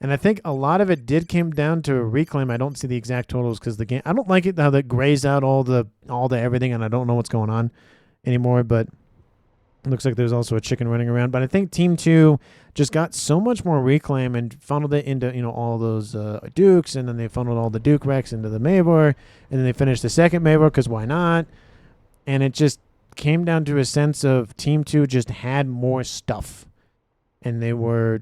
And I think a lot of it did come down to a reclaim. I don't see the exact totals because the game. I don't like it how that grays out all the everything, and I don't know what's going on anymore. But it looks like there's also a chicken running around. But I think Team 2 just got so much more reclaim and funneled it into all those Dukes, and then they funneled all the Duke Rex into the Mavor, and then they finished the second Mavor because why not? And it just came down to a sense of Team 2 just had more stuff, and they were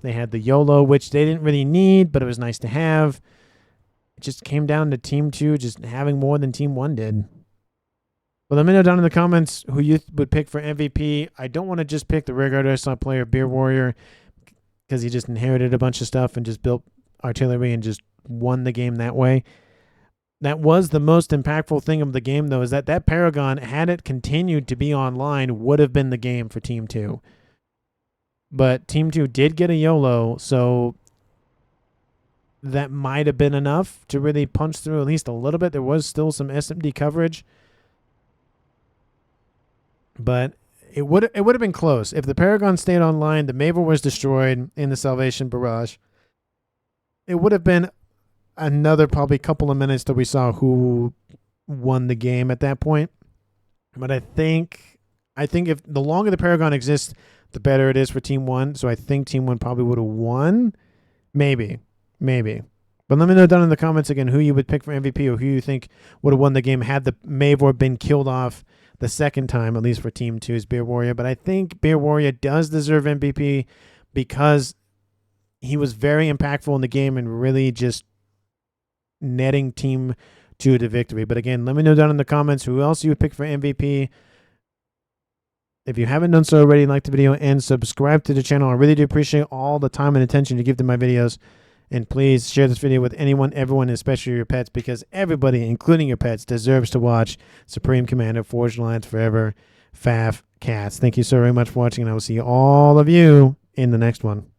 they had the YOLO, which they didn't really need, but it was nice to have. It just came down to Team 2 just having more than Team 1 did. Well, let me know down in the comments who you would pick for MVP. I don't want to just pick the Rear Guard Slot player, Beer Warrior, because he just inherited a bunch of stuff and just built artillery and just won the game that way. That was the most impactful thing of the game, though, is that Paragon, had it continued to be online, would have been the game for Team 2. But Team 2 did get a YOLO, so that might have been enough to really punch through at least a little bit. There was still some SMD coverage, but it would have been close. If the Paragon stayed online, the Mavor was destroyed in the Salvation Barrage, it would have been another probably couple of minutes till we saw who won the game at that point. But I think if the longer the Paragon exists, the better it is for Team 1. So I think Team 1 probably would have won. Maybe. But let me know down in the comments again who you would pick for MVP or who you think would have won the game had the Mavor been killed off the second time, at least for Team 2's Beer Warrior. But I think Beer Warrior does deserve MVP because he was very impactful in the game and really just netting Team 2 to victory. But again, let me know down in the comments who else you would pick for MVP. If you haven't done so already, like the video and subscribe to the channel. I really do appreciate all the time and attention you give to my videos. And please share this video with anyone, everyone, especially your pets, because everybody, including your pets, deserves to watch Supreme Commander Forged Alliance Forever FAF Cats. Thank you so very much for watching, and I will see all of you in the next one.